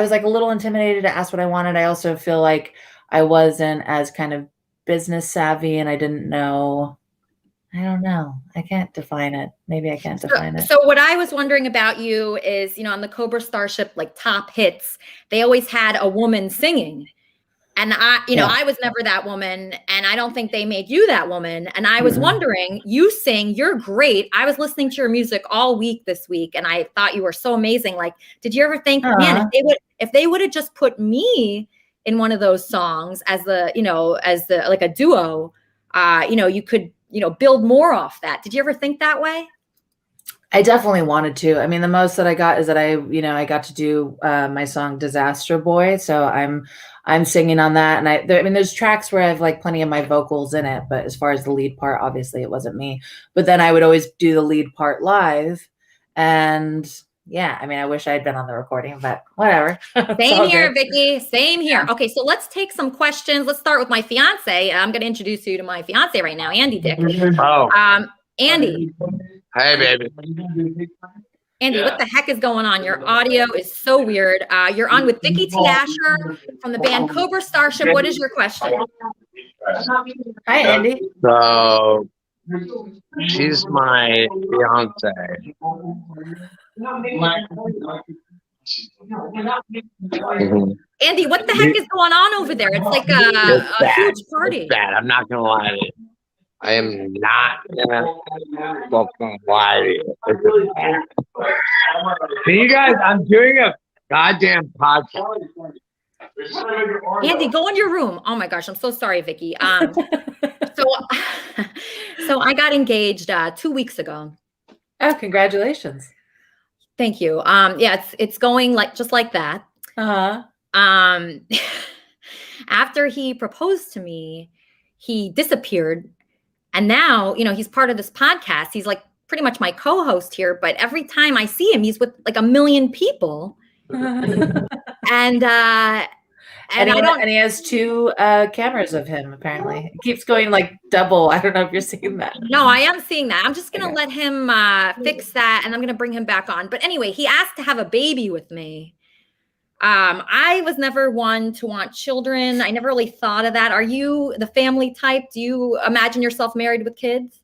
was like a little intimidated to ask what I wanted. I also feel like I wasn't as kind of business savvy and I didn't know. I don't know. I can't define it. Maybe I can't define it. So what I was wondering about you is, on the Cobra Starship, like top hits, they always had a woman singing. And I was never that woman. And I don't think they made you that woman. And I was wondering, you sing, you're great. I was listening to your music all week this week. And I thought you were so amazing. Like, did you ever think, man, if they would have just put me in one of those songs as like a duo, you could, build more off that. Did you ever think that way? I definitely wanted to. I mean, the most that I got is that I got to do my song Disaster Boy. So I'm singing on that. And there's tracks where I have like plenty of my vocals in it, but as far as the lead part, obviously it wasn't me. But then I would always do the lead part live. And yeah, I mean, I wish I had been on the recording, but whatever. Same here, Vicky. Same here. Okay, so let's take some questions. Let's start with my fiance. I'm going to introduce you to my fiance right now, Andy Dick. Oh. Andy. Hey, baby. Andy, what the heck is going on? Your audio is so weird. You're on with Vicky T. Asher from the band Cobra Starship. What is your question? Hi, Andy. So, she's my fiance. Andy, what the heck is going on over there? It's like a huge party. It's bad. I'm not going to lie to you. I am not gonna lie to you. Can you guys? I'm doing a goddamn podcast. Andy, go in your room. Oh my gosh, I'm so sorry, Vicky. So I got engaged 2 weeks ago. Oh, congratulations! Thank you. Yeah, it's going just like that. After he proposed to me, he disappeared. And now, he's part of this podcast. He's like pretty much my co-host here. But every time I see him, he's with like 1 million people. And he has 2 cameras of him, apparently. It keeps going like double. I don't know if you're seeing that. No, I am seeing that. I'm just going to let him fix that. And I'm going to bring him back on. But anyway, he asked to have a baby with me. I was never one to want children. I never really thought of that. Are you the family type? Do you imagine yourself married with kids?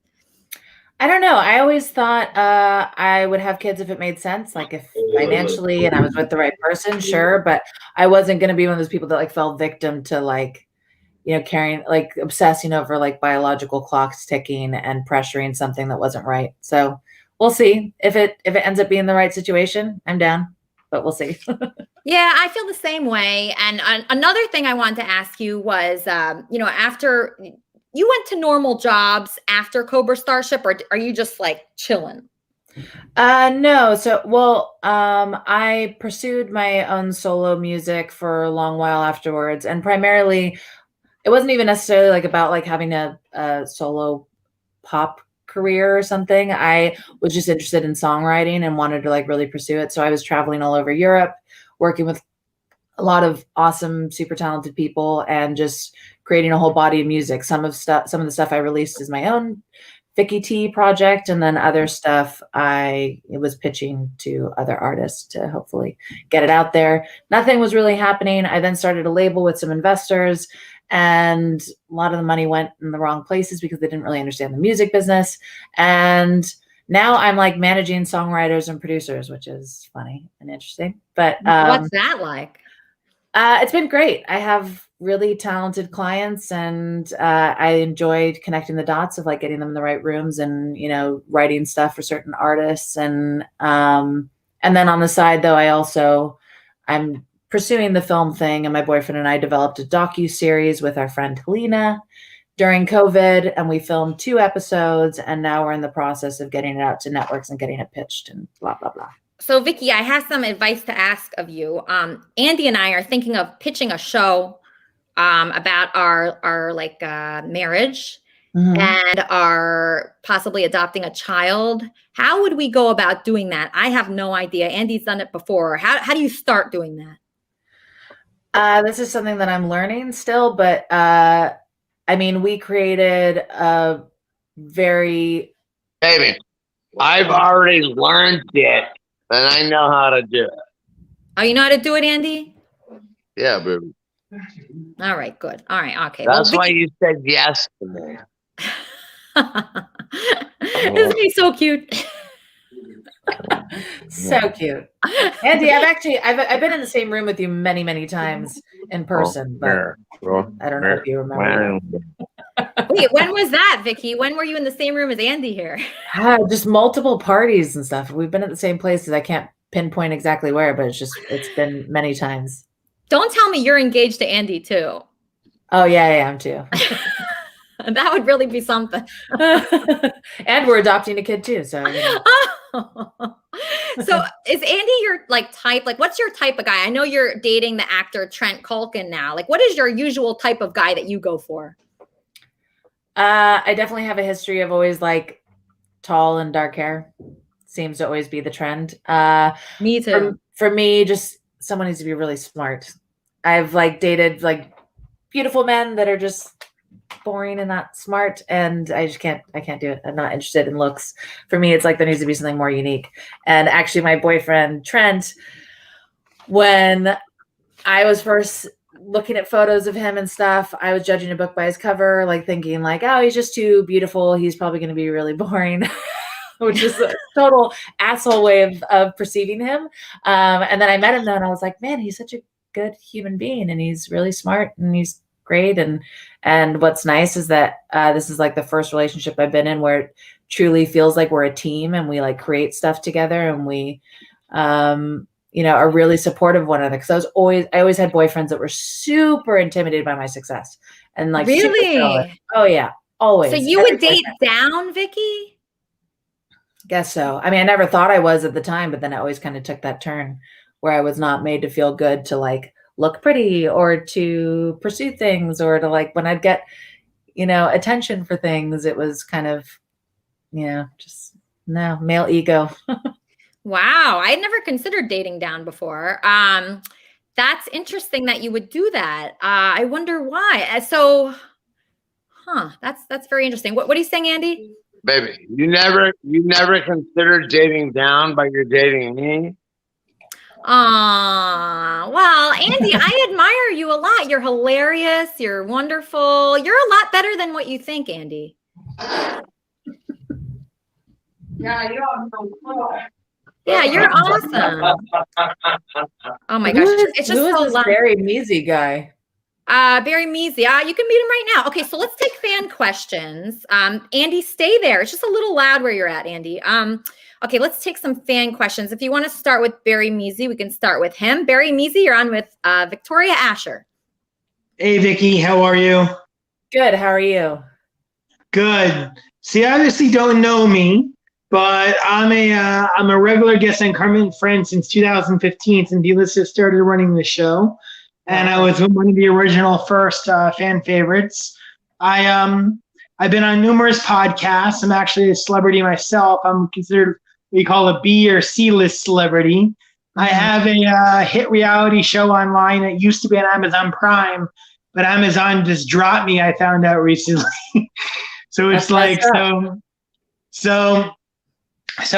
I don't know. I always thought I would have kids if it made sense, like if financially and I was with the right person, sure. But I wasn't going to be one of those people that like fell victim to like, carrying, like obsessing over like biological clocks ticking and pressuring something that wasn't right. So we'll see if it ends up being the right situation. I'm down, but we'll see. Yeah, I feel the same way. And another thing I wanted to ask you was, after you went to normal jobs after Cobra Starship, or are you just like chilling? No. So, well, I pursued my own solo music for a long while afterwards, and primarily, it wasn't even necessarily like about like having a solo pop career or something. I was just interested in songwriting and wanted to like really pursue it. So I was traveling all over Europe, working with a lot of awesome, super talented people, and just creating a whole body of music. Some of the stuff I released is my own Vicky T project, and then other stuff I was pitching to other artists to hopefully get it out there. Nothing was really happening. I then started a label with some investors, and a lot of the money went in the wrong places because they didn't really understand the music business. And now I'm like managing songwriters and producers, which is funny and interesting. But what's that like? It's been great. I have really talented clients, and I enjoyed connecting the dots of like getting them in the right rooms and, you know, writing stuff for certain artists. And then on the side though, I'm pursuing the film thing, and my boyfriend and I developed a docu-series with our friend Helena during COVID, and we filmed 2 episodes, and now we're in the process of getting it out to networks and getting it pitched and blah, blah, blah. So, Vicky, I have some advice to ask of you. Andy and I are thinking of pitching a show about our like marriage and our possibly adopting a child. How would we go about doing that? I have no idea. Andy's done it before. How do you start doing that? This is something that I'm learning still, but I mean, we created a very... Baby, I've already learned it, and I know how to do it. Oh, you know how to do it, Andy? Yeah, baby. All right, good. All right, okay. That's why you said yes to me. Isn't he so cute? So cute. Andy, I've been in the same room with you many, many times in person, but I don't know if you remember. Wait, when was that, Vicky? When were you in the same room as Andy here? Just multiple parties and stuff. We've been at the same places. I can't pinpoint exactly where, but it's been many times. Don't tell me you're engaged to Andy too. Oh yeah, I am too. That would really be something. And we're adopting a kid too, so. You know. So is Andy your like type? Like, what's your type of guy? I know you're dating the actor Trent Culkin now. Like, what is your usual type of guy that you go for? I definitely have a history of always like tall and dark hair. Seems to always be the trend. Me too. For me, just someone needs to be really smart. I've like dated like beautiful men that are just boring and not smart, and I can't do it. I'm not interested in looks. For me, it's like there needs to be something more unique. And actually, my boyfriend Trent, when I was first looking at photos of him and stuff, I was judging a book by his cover, like thinking like, oh, he's just too beautiful, he's probably going to be really boring. Which is a total asshole way of perceiving him. And then I met him though, and I was like, man, he's such a good human being, and he's really smart, and he's great. And what's nice is that this is like the first relationship I've been in where it truly feels like we're a team, and we like create stuff together, and we you know, are really supportive of one another. Because I always had boyfriends that were super intimidated by my success, and like really, oh yeah, always. So you would date down, Vicky? Guess so. I mean, I never thought I was at the time, but then I always kind of took that turn where I was not made to feel good to like look pretty or to pursue things, or to like when I'd get, you know, attention for things, it was kind of, you know, just no, male ego. Wow, I had never considered dating down before. That's interesting that you would do that. I wonder why. So, that's very interesting. What are you saying, Andy? Baby, you never considered dating down, but you're dating me? Well, Andy, I admire you a lot. You're hilarious. You're wonderful. You're a lot better than what you think, Andy. Yeah, you don't know. Yeah, you're awesome. Oh my gosh, it's just so loud. Barry Measy guy. Barry Measy. You can meet him right now. Okay, so let's take fan questions. Andy, stay there. It's just a little loud where you're at, Andy. Okay, let's take some fan questions. If you want to start with Barry Measy, we can start with him. Barry Measy, you're on with Victoria Asher. Hey, Vicky, how are you? Good. How are you? Good. See, obviously don't know me, but I'm a regular guest on Kermit and Friends since 2015, since Elissa started running the show, and I was one of the original first fan favorites. I've been on numerous podcasts. I'm actually a celebrity myself. I'm considered what you call a B or C list celebrity. I have a hit reality show online that used to be on Amazon Prime, but Amazon just dropped me, I found out recently. So it's so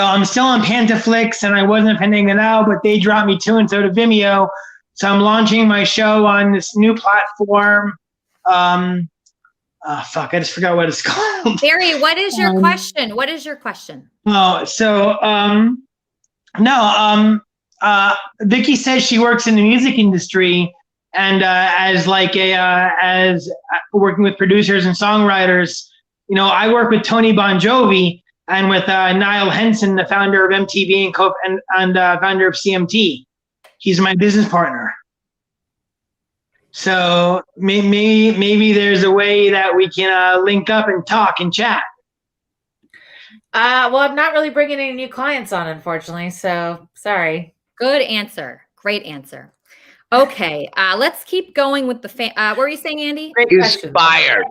I'm still on Pantaflix, and I wasn't pending it out, but they dropped me too, and so did Vimeo. So I'm launching my show on this new platform. I just forgot what it's called. Barry, what is your question? What is your question? Vicky says she works in the music industry, and as working with producers and songwriters. I work with Tony Bon Jovi and with Niall Henson, the founder of MTV and founder of CMT. He's my business partner. So maybe there's a way that we can link up and talk and chat. Well, I'm not really bringing any new clients on, unfortunately. So sorry. Good answer. Great answer. Okay, let's keep going with the what were you saying, Andy? He's fired.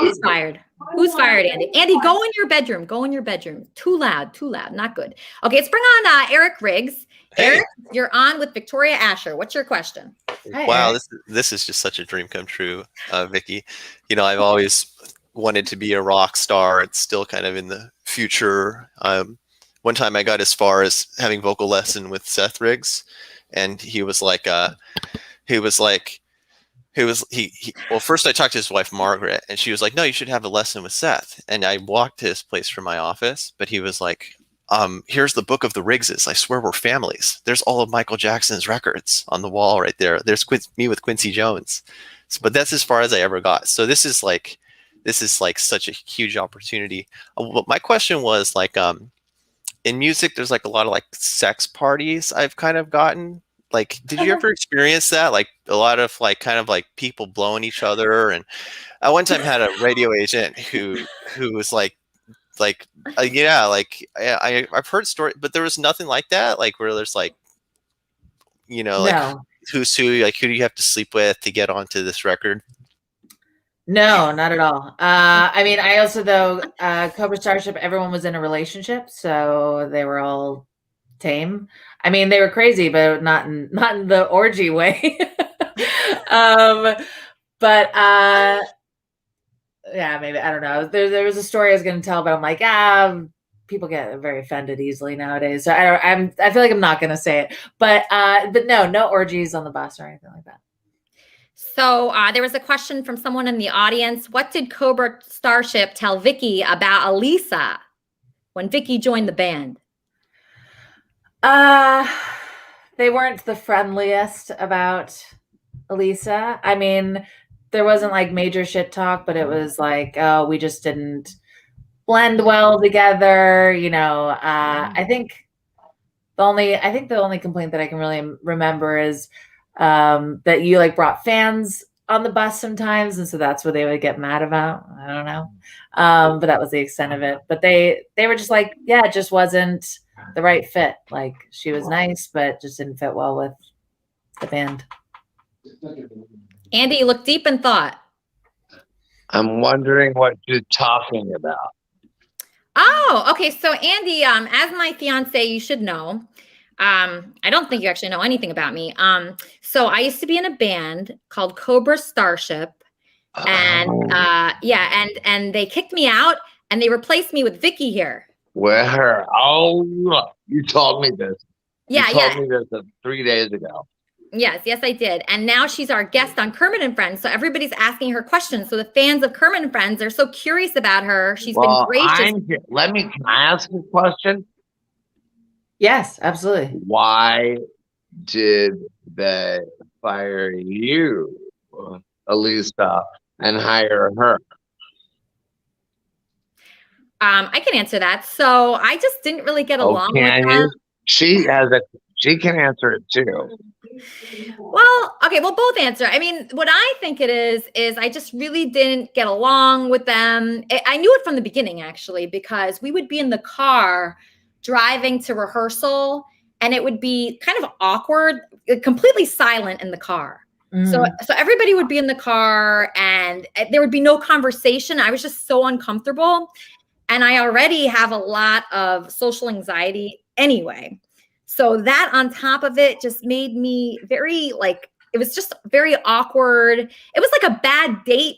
Who's fired? Who's fired, Andy? Andy, go in your bedroom. Go in your bedroom. Too loud. Too loud. Not good. Okay, let's bring on Eric Riggs. Hey. Eric, you're on with Victoria Asher. What's your question? Hi, wow, this is just such a dream come true, Vicky. I've always wanted to be a rock star. It's still kind of in the future. One time I got as far as having vocal lesson with Seth Riggs, and he was like, well, first I talked to his wife, Margaret, and she was like, no, you should have a lesson with Seth. And I walked to his place from my office, but he was like, here's the book of the Riggses. I swear we're families. There's all of Michael Jackson's records on the wall right there. There's me with Quincy Jones. But that's as far as I ever got. So this is like such a huge opportunity. My question was in music, there's like a lot of like sex parties I've kind of gotten. Like, did you ever experience that? Like a lot of like kind of like people blowing each other. And I one time had a radio agent who was I've heard stories, but there was nothing like that. Like where there's like, who's who, like who do you have to sleep with to get onto this record? No, not at all. I mean, I also Cobra Starship, everyone was in a relationship, so they were all tame. I mean, they were crazy, but not in the orgy way. Yeah, maybe, I don't know. There was a story I was going to tell, but I'm like, people get very offended easily nowadays. So I feel like I'm not going to say it, but no orgies on the bus or anything like that. So there was a question from someone in the audience. What did Cobra Starship tell Vicky about Elisa when Vicky joined the band? They weren't the friendliest about Elisa. I mean, there wasn't like major shit talk, but it was like, oh, we just didn't blend well together. I think the only complaint that I can really remember is that you like brought fans on the bus sometimes, and so that's what they would get mad about. I don't know, but that was the extent of it. But they were just like, yeah, it just wasn't the right fit. Like she was nice, but just didn't fit well with the band. Andy, you look deep in thought. I'm wondering what you're talking about. Oh, okay. So Andy, as my fiance, you should know. I don't think you actually know anything about me. So I used to be in a band called Cobra Starship, and and they kicked me out and they replaced me with Vicky here. Where? Oh, you told me this. Yeah, you told me this 3 days ago. Yes, I did. And now she's our guest on Kermit and Friends. So everybody's asking her questions. So the fans of Kermit and Friends are so curious about her. She's been gracious. Can I ask a question? Yes, absolutely. Why did they fire you, Elisa, and hire her? I can answer that. So I just didn't really get along with her. She She can answer it too. Well, okay, we'll both answer. I mean, what I think it is I just really didn't get along with them. I knew it from the beginning, actually, because we would be in the car driving to rehearsal, and it would be kind of awkward, completely silent in the car. So everybody would be in the car, and there would be no conversation. I was just so uncomfortable, and I already have a lot of social anxiety anyway. So that on top of it just made me very it was just very awkward. It was like a bad date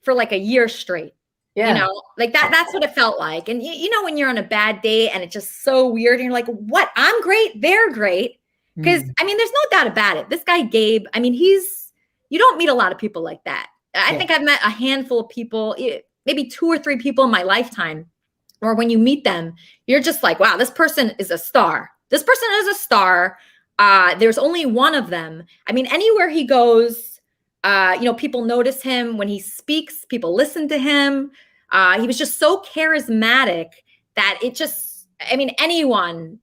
for like a year straight. Yeah. You know, like that's what it felt like. And you know, when you're on a bad date and it's just so weird and you're like, what? I'm great. They're great. Because I mean, there's no doubt about it. This guy, Gabe, I mean, you don't meet a lot of people like that. I think I've met a handful of people, maybe 2 or 3 people in my lifetime, or when you meet them, you're just like, wow, this person is a star. This person is a star. There's only one of them. I mean, anywhere he goes, you know, people notice him when he speaks. People listen to him. He was just so charismatic that it just, I mean, anyone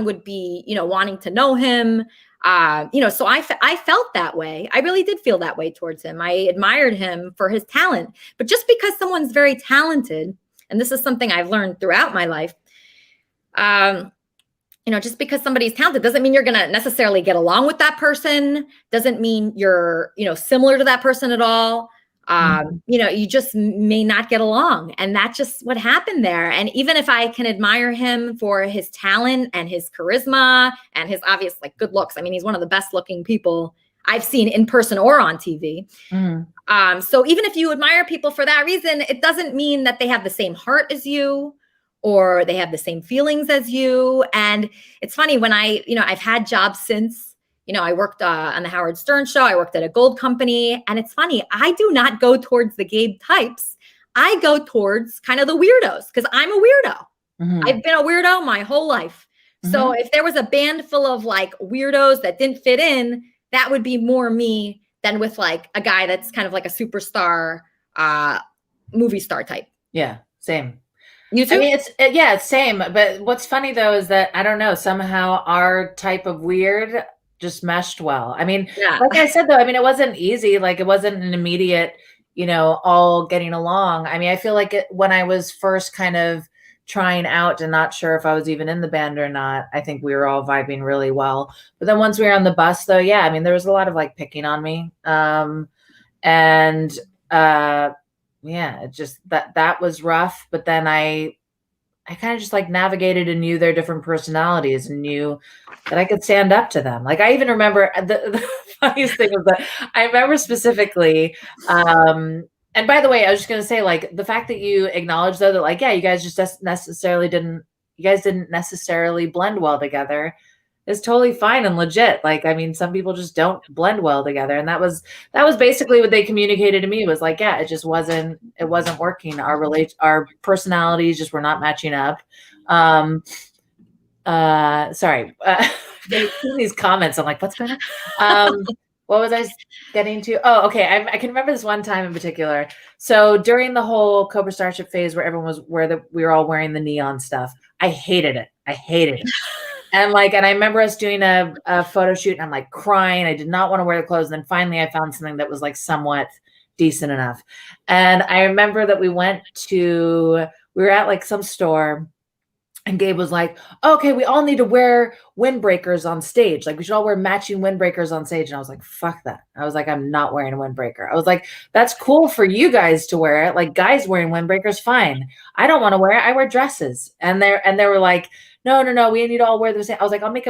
would be, you know, wanting to know him. You know, so I felt that way. I really did feel that way towards him. I admired him for his talent. But just because someone's very talented, and this is something I've learned throughout my life, you know, just because somebody's talented doesn't mean you're going to necessarily get along with that person. Doesn't mean you're, you know, similar to that person at all. You know, you just may not get along. And that's just what happened there. And even if I can admire him for his talent and his charisma and his obvious like good looks, I mean, he's one of the best looking people I've seen in person or on TV. So even if you admire people for that reason, it doesn't mean that they have the same heart as you, or they have the same feelings as you. And it's funny when you know, I've had jobs since, you know, I worked on the Howard Stern show. I worked at a gold company. And it's funny, I do not go towards the Gabe types. I go towards kind of the weirdos because I'm a weirdo. I've been a weirdo my whole life. So if there was a band full of like weirdos that didn't fit in, that would be more me than with like a guy that's kind of like a superstar, movie star type. Yeah, same. You too? I mean, it's same. But what's funny though is that I don't know, somehow our type of weird just meshed well. I mean, like I said though, I mean, it wasn't easy. Like it wasn't an immediate, you know, all getting along. I mean, I feel like when I was first kind of trying out and not sure if I was even in the band or not, I think we were all vibing really well. But then once we were on the bus though, yeah, I mean, there was a lot of like picking on me. Yeah, it just that was rough. But then I kind of just like navigated and knew their different personalities and knew that I could stand up to them. Like I even remember the funniest thing was that I remember specifically, and by the way, I was just going to say like the fact that you acknowledged though that like, yeah, you guys just didn't necessarily blend well together is totally fine and legit. Like, I mean, some people just don't blend well together. And that was basically what they communicated to me was like, yeah, it wasn't working. Our personalities just were not matching up. Sorry. These comments, I'm like, what's going on? What was I getting to? Oh, okay. I can remember this one time in particular. So during the whole Cobra Starship phase where everyone was we were all wearing the neon stuff, I hated it. And I remember us doing a photo shoot and I'm like crying. I did not want to wear the clothes. And then finally I found something that was like somewhat decent enough. And I remember that we were at like some store and Gabe was like, okay, we all need to wear windbreakers on stage. Like we should all wear matching windbreakers on stage. And I was like, fuck that. I was like, I'm not wearing a windbreaker. I was like, that's cool for you guys to wear it. Like guys wearing windbreakers, fine. I don't want to wear it. I wear dresses. And they were like, no, we need to all wear the same. I was like, I'll make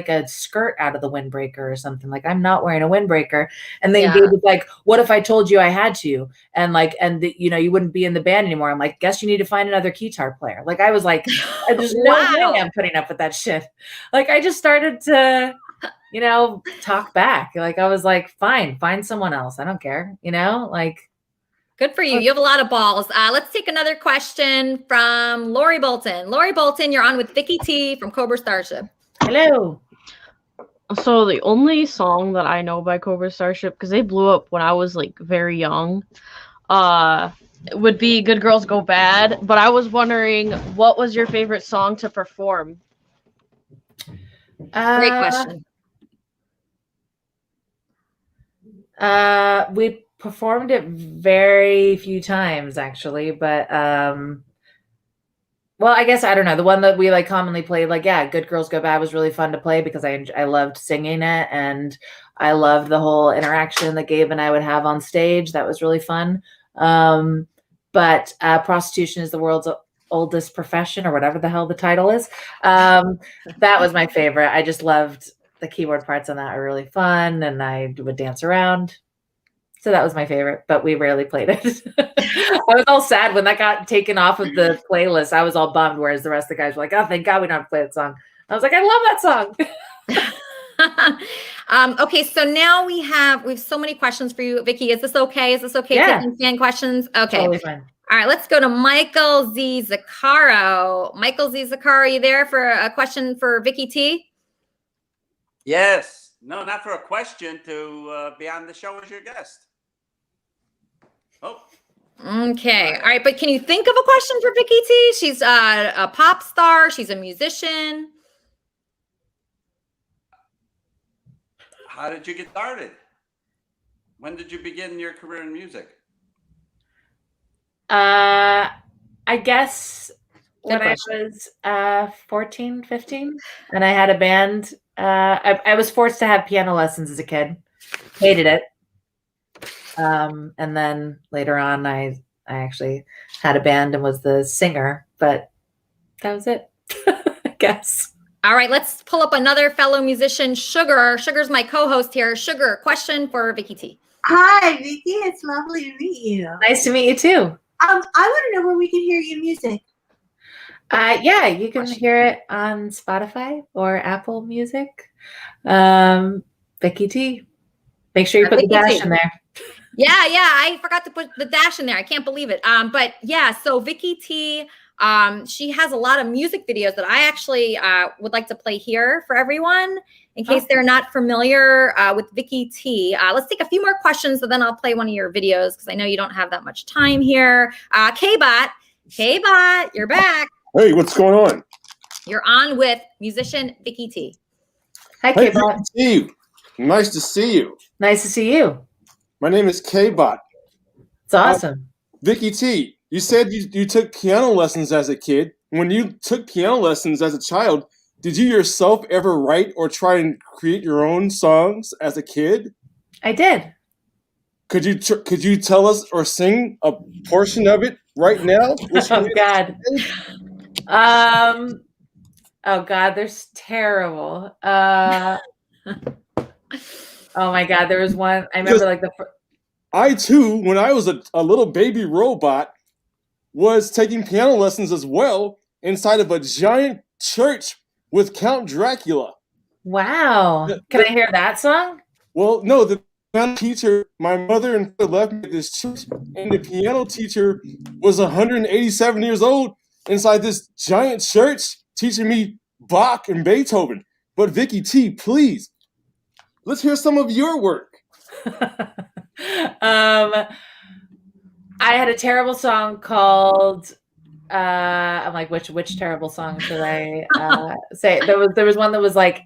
a skirt out of the windbreaker or something. Like I'm not wearing a windbreaker. And then Gabe was like, what if I told you I had to? And you wouldn't be in the band anymore. I'm like, guess you need to find another guitar player. Like I was like, there's no way I'm putting up with that shit. Like I just started to, talk back. Like I was like, fine, find someone else. I don't care. Like. Good for you. You have a lot of balls. Let's take another question from Lori Bolton. Lori Bolton, you're on with Vicky T from Cobra Starship. Hello. So the only song that I know by Cobra Starship, because they blew up when I was like very young, would be Good Girls Go Bad. But I was wondering, what was your favorite song to perform? Great question. We performed it very few times actually, but well, I guess I don't know. The one that we like commonly played, like "Good Girls Go Bad" was really fun to play because I loved singing it, and I loved the whole interaction that Gabe and I would have on stage. That was really fun. But prostitution is the world's oldest profession, or whatever the hell the title is. That was my favorite. I just loved the keyboard parts on that are really fun, and I would dance around. So that was my favorite, but we rarely played it. I was all sad when that got taken off of the playlist. I was all bummed, whereas the rest of the guys were like, "Oh, thank God we don't have to play that song." I was like, "I love that song." Okay, so now we have so many questions for you, Vicky. Is this okay? Is this okay? Yeah. Taking fan questions? Okay. Totally fine. All right, let's go to Michael Z. Zaccaro. Michael Z. Zaccaro, are you there for a question for Vicky T? Yes. No, not for a question, to be on the show as your guest. Oh. Okay. All right. But can you think of a question for Vicky T? She's a pop star. She's a musician. How did you get started? When did you begin your career in music? I guess when I was 14, 15, and I had a band. I was forced to have piano lessons as a kid. Hated it. And then later on, I actually had a band and was the singer, but that was it, I guess. All right, let's pull up another fellow musician, Sugar. Sugar's my co-host here. Sugar, question for Vicky T. Hi, Vicky. It's lovely to meet you. Nice to meet you too. I want to know where we can hear your music. Yeah, you can hear it on Spotify or Apple Music. Vicky T. Make sure you put the dash in there. Yeah, I forgot to put the dash in there. I can't believe it. But yeah, so Vicky T, she has a lot of music videos that I actually would like to play here for everyone in case they're not familiar with Vicky T. Let's take a few more questions, and then I'll play one of your videos because I know you don't have that much time here. K-Bot, you're back. Hey, what's going on? You're on with musician Vicky T. Hi, Hey, K-Bot. good to see you. Nice to see you. Nice to see you. My name is K-Bot. It's awesome. Vicky T, you said you took piano lessons as a kid. When you took piano lessons as a child, did you yourself ever write or try and create your own songs as a kid? I did. Could you tell us or sing a portion of it right now? Oh God. Oh God, they're terrible. Oh my God, there was one. I remember like I too, when I was a little baby robot, was taking piano lessons as well inside of a giant church with Count Dracula. Wow. Can I hear that song? Well, no, the piano teacher, my mother and father left me at this church, and the piano teacher was 187 years old inside this giant church teaching me Bach and Beethoven. But Vicky T, please, let's hear some of your work. I had a terrible song called I'm like, which terrible song should I say? There was one that was like,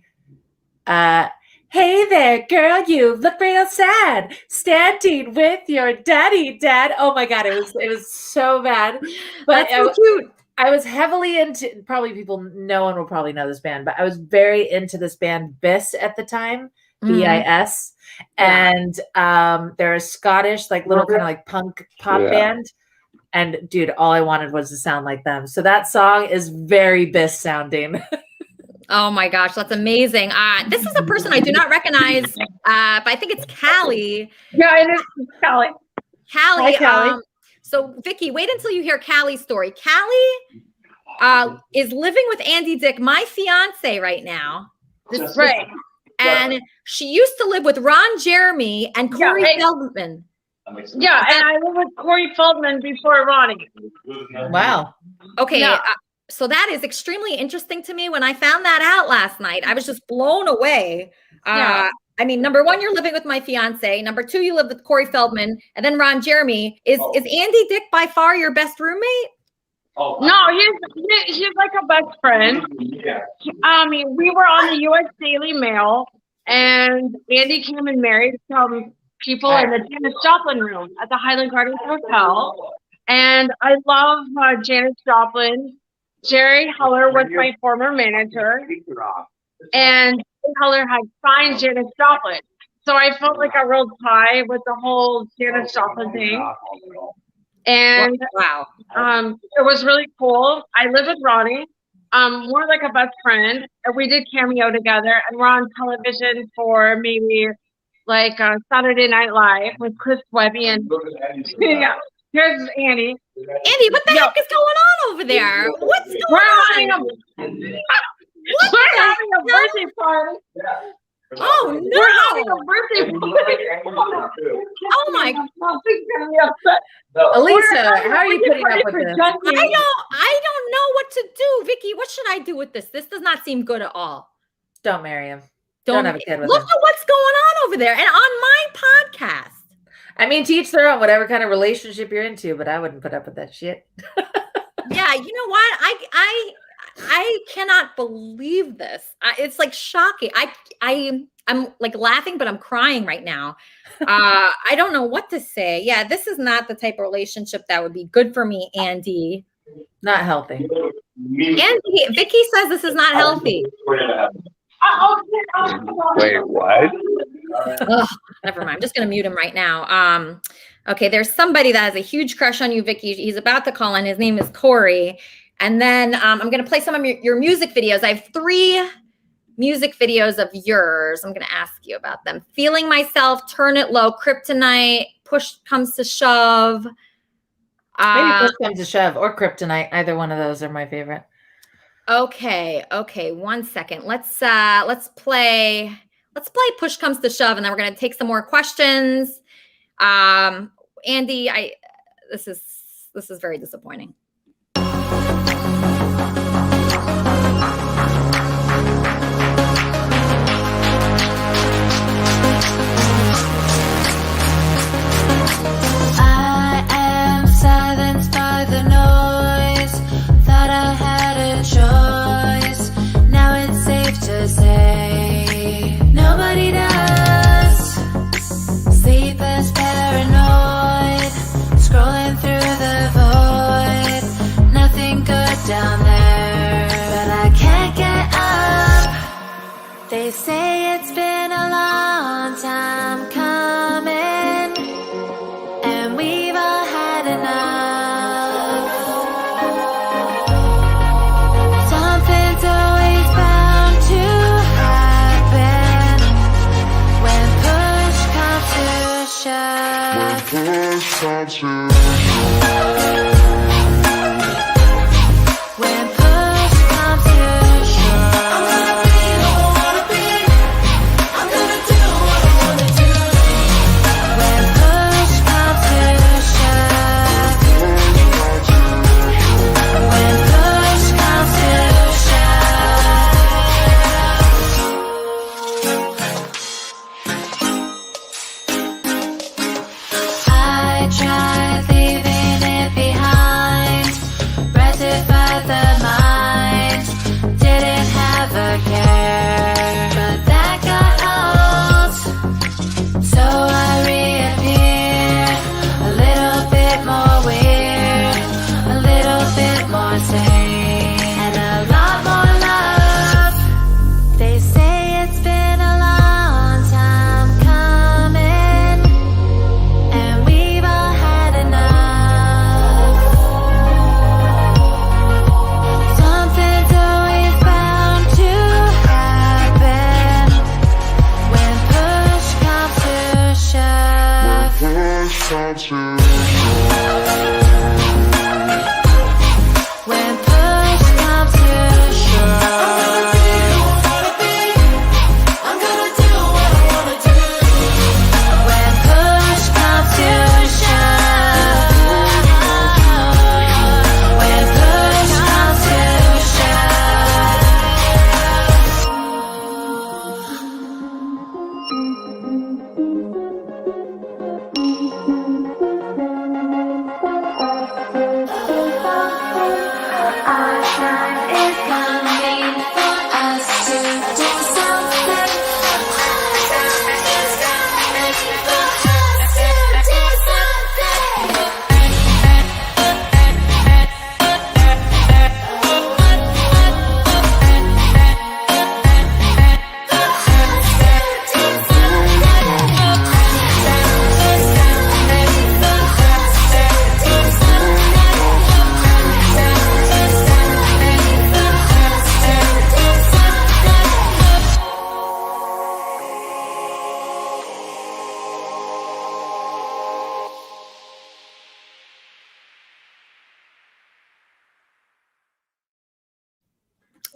hey there, girl, you look real sad, standing with your daddy, dad. Oh my God, it was so bad. But that's so cute. I was heavily into, probably no one will probably know this band, but I was very into this band BIS at the time, BIS. And they're a Scottish, like little kind of like punk pop band. And dude, all I wanted was to sound like them. So that song is very BIS sounding. Oh my gosh, that's amazing. This is a person I do not recognize, but I think it's Callie. Yeah, it is Callie. Callie. Hi, Callie. So Vicky, wait until you hear Callie's story. Callie is living with Andy Dick, my fiance right now. That's right. And she used to live with Ron Jeremy and Corey Feldman. Yeah, and I lived with Corey Feldman before Ronnie. Wow. Okay. Yeah. So that is extremely interesting to me. When I found that out last night, I was just blown away. Yeah. I mean, number one, you're living with my fiance. Number two, you live with Corey Feldman, and then Ron Jeremy. Is Andy Dick by far your best roommate? No, he's like a best friend. We were on the U.S. Daily Mail, and Andy came and married some people in the Janis Joplin room at the Highland Gardens Hotel. And I love Janis Joplin. Jerry Heller was my former manager, and Jerry Heller had signed Janis Joplin. So I felt like a real tie with the whole Janis Joplin thing. And wow, it was really cool. I live with Ronnie. We're like a best friend. And we did cameo together, and we're on television for maybe like Saturday Night Live with Chris Webby and yeah. Here's Annie. Andy, what the heck is going on over there? What's going on? We're having a birthday party. Oh no! We're having a birthday party. Oh my God! Elisa, how are you putting up with this? I don't know what to do, Vicky. What should I do with this? This does not seem good at all. Don't marry him. Don't have a kid with him. Look at what's going on over there, and on my podcast. I mean, to each their own, whatever kind of relationship you're into, but I wouldn't put up with that shit. Yeah, you know what? I cannot believe this. It's like shocking. I'm like laughing, but I'm crying right now. I don't know what to say. Yeah, this is not the type of relationship that would be good for me, Andy. Not healthy. Andy, Vicky says this is not healthy. Wait, what? Ugh, never mind. I'm just going to mute him right now. Okay, there's somebody that has a huge crush on you, Vicky. He's about to call in. His name is Corey. And then I'm going to play some of your music videos. I have 3 music videos of yours. I'm going to ask you about them. Feeling Myself, Turn It Low, Kryptonite, Push Comes to Shove. Maybe Push Comes to Shove or Kryptonite. Either one of those are my favorite. Okay. 1 second. Let's play Push Comes to Shove, and then we're going to take some more questions. Andy, this is very disappointing. I am silenced by the noise. Thought I had a choice. Now it's safe to say nobody does. Sleepless, paranoid, scrolling through the void. Nothing good down there, but I can't get up. They say it's been a long time coming. We've all had enough. Something's always bound to happen when push comes to shove. When push comes to shove. I'm gonna be who I wanna be. I'm gonna do what I wanna do. When push comes to shove. When push comes to shove. I tried leaving it behind. Rectified the mind. Didn't have a care, but that got old. So I reappeared, a little bit more weird, a little bit more sane, and a lot more love. They say it's been a long time coming, and we've all had enough. Something's always bound to happen when push comes to shove.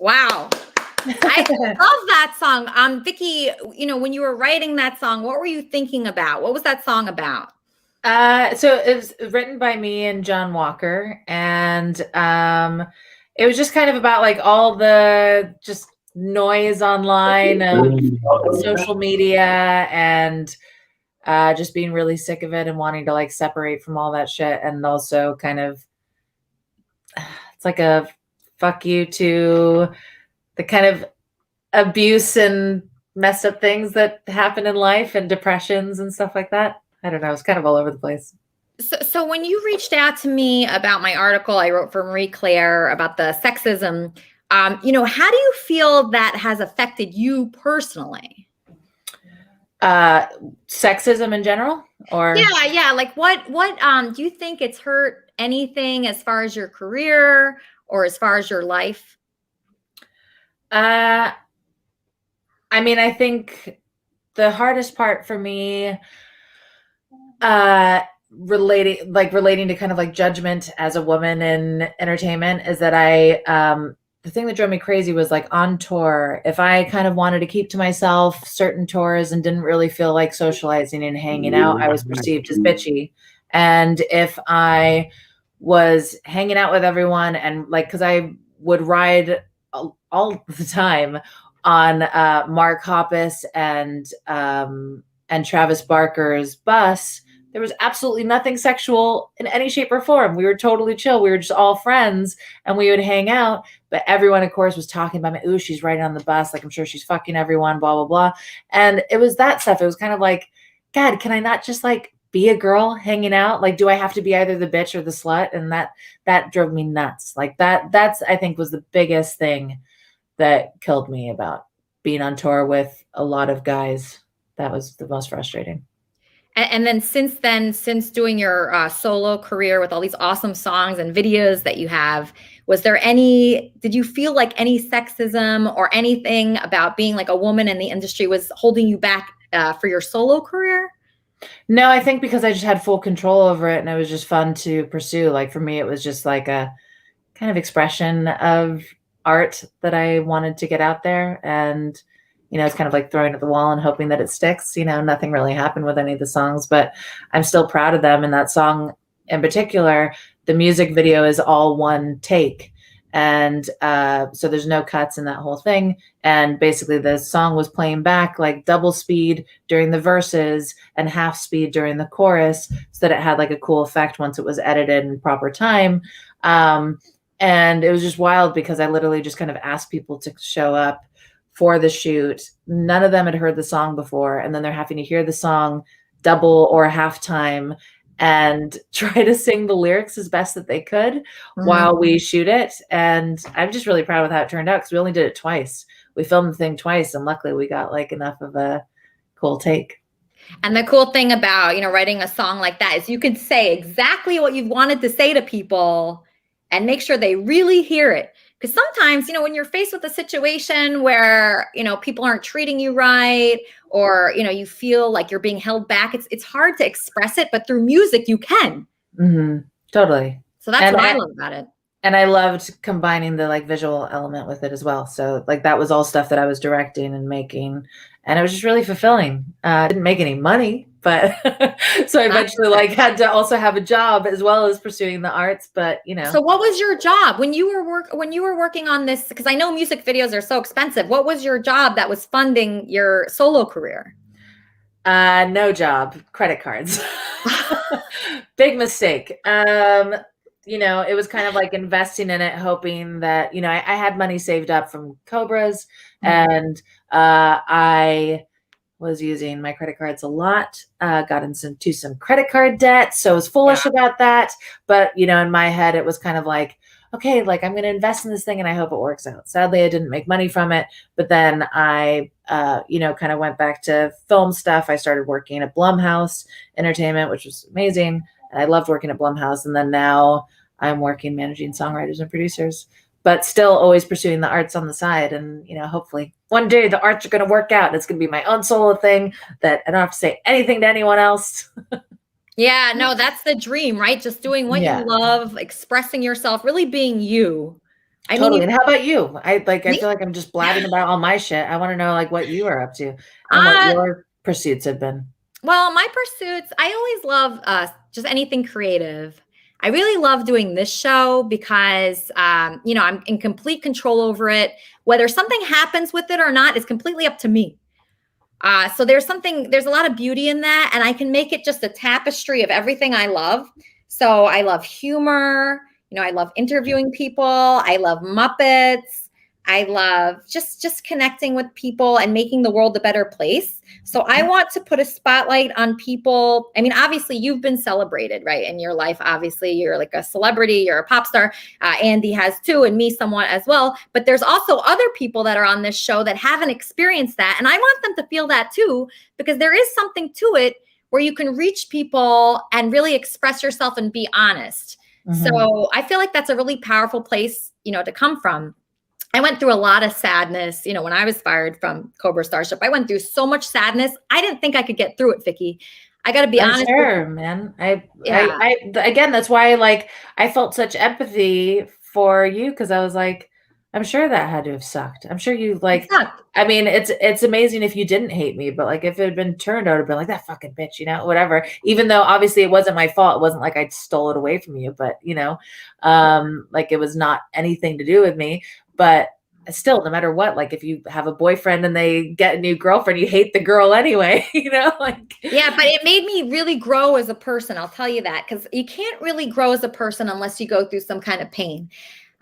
Wow. I love that song. Vicky, when you were writing that song, what were you thinking about? What was that song about? So it was written by me and John Walker, and it was just kind of about like all the just noise online of social media and just being really sick of it and wanting to like separate from all that shit, and also kind of it's like a fuck you to the kind of abuse and messed up things that happen in life and depressions and stuff like that. I don't know. It's kind of all over the place. So when you reached out to me about my article I wrote for Marie Claire about the sexism, how do you feel that has affected you personally? Sexism in general, or yeah. Like what do you think it's hurt anything as far as your career or as far as your life? I mean, I think the hardest part for me, relating to kind of like judgment as a woman in entertainment, is that the thing that drove me crazy was like on tour, if I kind of wanted to keep to myself certain tours and didn't really feel like socializing and hanging out, I was perceived as bitchy. And if I was hanging out with everyone and like, because I would ride all the time on Mark Hoppus and Travis Barker's bus, there was absolutely nothing sexual in any shape or form. We were totally chill. We were just all friends and we would hang out. But everyone, of course, was talking about me. Ooh, she's riding on the bus. Like, I'm sure she's fucking everyone, blah, blah, blah. And it was that stuff. It was kind of like, God, can I not just like be a girl hanging out? Like, do I have to be either the bitch or the slut? And that drove me nuts. Like that's, I think, was the biggest thing that killed me about being on tour with a lot of guys. That was the most frustrating. And then since doing your solo career with all these awesome songs and videos that you have, did you feel like any sexism or anything about being like a woman in the industry was holding you back for your solo career? No, I think because I just had full control over it and it was just fun to pursue. Like for me, it was just like a kind of expression of art that I wanted to get out there. And it's kind of like throwing at the wall and hoping that it sticks. Nothing really happened with any of the songs, but I'm still proud of them. And that song in particular, the music video is all one take. And so there's no cuts in that whole thing. And basically the song was playing back like double speed during the verses and half speed during the chorus, so that it had like a cool effect once it was edited in proper time. And it was just wild because I literally just kind of asked people to show up for the shoot. None of them had heard the song before, and then they're having to hear the song double or halftime and try to sing the lyrics as best that they could while we shoot it. And I'm just really proud of how it turned out because we only did it twice. We filmed the thing twice, and luckily we got like enough of a cool take. And the cool thing about writing a song like that is you could say exactly what you've wanted to say to people and make sure they really hear it. Because sometimes, when you're faced with a situation where, people aren't treating you right, or, you feel like you're being held back, it's hard to express it, but through music you can. Mm-hmm. Totally. So that's what I love about it. And I loved combining the like visual element with it as well. So like that was all stuff that I was directing and making, and it was just really fulfilling. Didn't make any money, but so I eventually like had to also have a job as well as pursuing the arts. But So what was your job when you were working on this? Because I know music videos are so expensive. What was your job that was funding your solo career? No job, credit cards. Big mistake. It was kind of like investing in it, hoping that, I had money saved up from Cobras, and I was using my credit cards a lot, got into some credit card debt. So I was foolish about that. But, in my head, it was kind of like, okay, like I'm going to invest in this thing and I hope it works out. Sadly, I didn't make money from it. But then I, kind of went back to film stuff. I started working at Blumhouse Entertainment, which was amazing. And I loved working at Blumhouse. And then now I'm working managing songwriters and producers, but still always pursuing the arts on the side. And, hopefully one day the arts are going to work out and it's going to be my own solo thing that I don't have to say anything to anyone else. Yeah, no, that's the dream, right? Just doing what you love, expressing yourself, really being you. I Totally. mean, And how about you? I feel like I'm just blabbing about all my shit. I want to know like what you are up to and what your pursuits have been. well, my pursuits, I always love just anything creative. I really love doing this show because, you know, I'm in complete control over it. Whether something happens with it or not is completely up to me. So there's a lot of beauty in that, and I can make it just a tapestry of everything I love. So I love humor, you know, I love interviewing people, I love Muppets, I love just connecting with people and making the world a better place. So I want to put a spotlight on people. I mean, obviously you've been celebrated, right? In your life, obviously you're like a celebrity, you're a pop star. Andy has too, and me somewhat as well. But there's also other people that are on this show that haven't experienced that. And I want them to feel that too, because there is something to it where you can reach people and really express yourself and be honest. So I feel like that's a really powerful place, you know, to come from. I went through a lot of sadness, you know, when I was fired from Cobra Starship. I went through so much sadness. I didn't think I could get through it, Vicky. I got to be honest. Sure, man. I again, that's why I felt such empathy for you, because I was like, I'm sure that had to have sucked. I'm sure you I mean, it's amazing if you didn't hate me, but like if it had been turned, I would have been like, that fucking bitch, you know, whatever. Even though obviously it wasn't my fault. It wasn't like I stole it away from you, but you know, like it was not anything to do with me. But still, no matter what, like if you have a boyfriend and they get a new girlfriend, you hate the girl anyway, you know, like. Yeah, but it made me really grow as a person. I'll tell you that, because you can't really grow as a person unless you go through some kind of pain.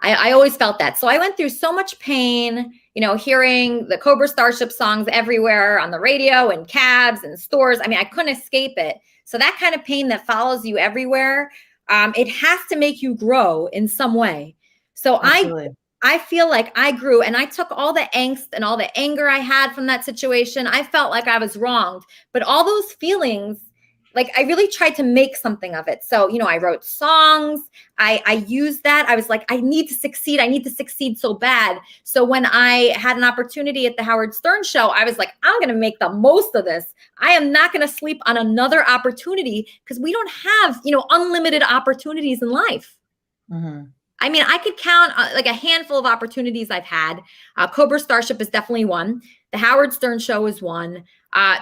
I always felt that. So I went through so much pain, you know, hearing the Cobra Starship songs everywhere on the radio and cabs and stores. I mean, I couldn't escape it. So that kind of pain that follows you everywhere, it has to make you grow in some way. So I feel like I grew, and I took all the angst and all the anger I had from that situation. I felt like I was wronged, but all those feelings, like I really tried to make something of it. So, you know, I wrote songs. I used that. I was like, I need to succeed. I need to succeed so bad. So when I had an opportunity at the Howard Stern show, I was like, I'm going to make the most of this. I am not going to sleep on another opportunity, because we don't have, you know, unlimited opportunities in life. I mean, I could count like a handful of opportunities I've had. Cobra Starship is definitely one. The Howard Stern show is one.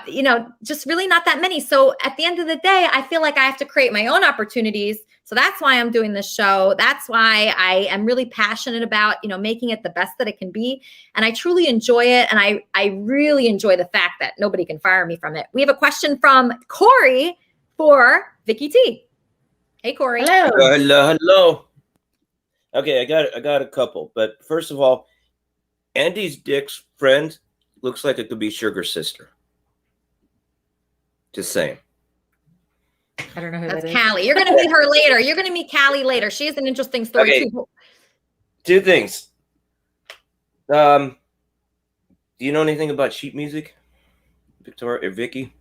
You know, just really not that many. So at the end of the day, I feel like I have to create my own opportunities. So that's why I'm doing this show. That's why I am really passionate about, you know, making it the best that it can be. And I truly enjoy it. And I really enjoy the fact that nobody can fire me from it. We have a question from Corey for Vicky T. Hey, Corey. Hello. Okay, I got a couple, but first of all, Andy's dick's friend looks like it could be Sugar's sister. Just saying. I don't know who That's that is. Callie. You're going to meet her later. You're going to meet Callie later. She has an interesting story Okay. too. Two things. Do you know anything about sheet music, Victoria or Vicky?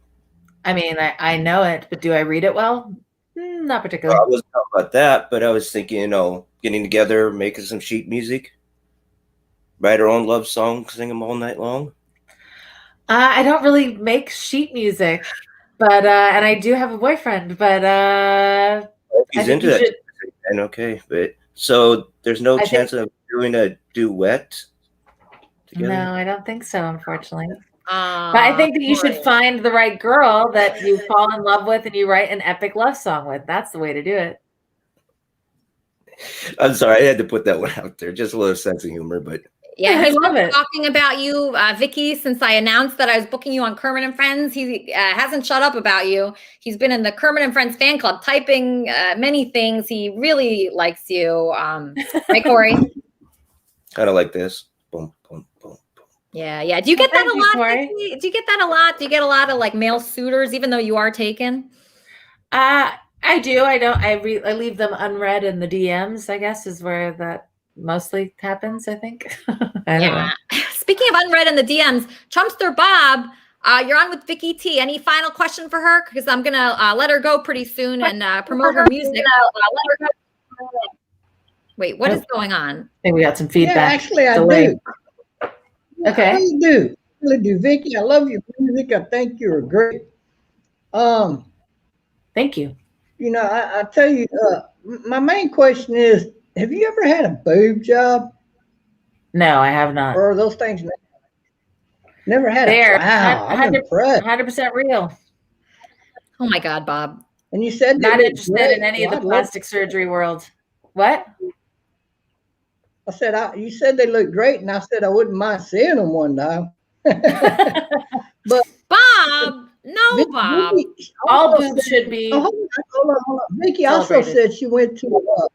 I mean, I know it, but do I read it well? Not particularly. I wasn't talking about that, but I was thinking, you know, getting together, making some sheet music, write our own love song, sing them all night long. I don't really make sheet music, but and I do have a boyfriend, but He's into that, and okay, but so there's no chance of doing a duet together. No, I don't think so, unfortunately. But I think that you should find the right girl that you fall in love with and you write an epic love song with. That's the way to do it. I'm sorry, I had to put that one out there. Just a little sense of humor, but Yeah, I he's love been it. talking about you, Vicky, since I announced that I was booking you on Kermit and Friends. He hasn't shut up about you. He's been in the Kermit and Friends fan club, typing many things. He really likes you. Right, Corey? kind of like this. Boom, boom, boom. Yeah. Do you get that a lot, Vicky? Do you get that a lot? Do you get a lot of like male suitors, even though you are taken? I do. I don't. I leave them unread in the DMs, I guess, is where that mostly happens, I think. I don't know. Speaking of unread in the DMs, Trumpster Bob, you're on with Vicky T. Any final question for her? Because I'm going to let her go pretty soon and promote her music. Wait, what is going on? I think we got some feedback. Yeah, actually, I do. Okay. I really do. I really do. Vicky, I love your music. I think you're great. Thank you. You know, I tell you, my main question is, have you ever had a boob job? No, I have not. Or are those things never had it? There, Wow, I'm impressed. 100% real. Oh my God, Bob. And you said they Not look interested great. in any Well, of I'd the love plastic surgery world. What? I said, you said they look great, and I said I wouldn't mind seeing them one time. But Bob, no, Bob. Vicky All also boobs said, should be hold on. Vicky also celebrated. said she went to,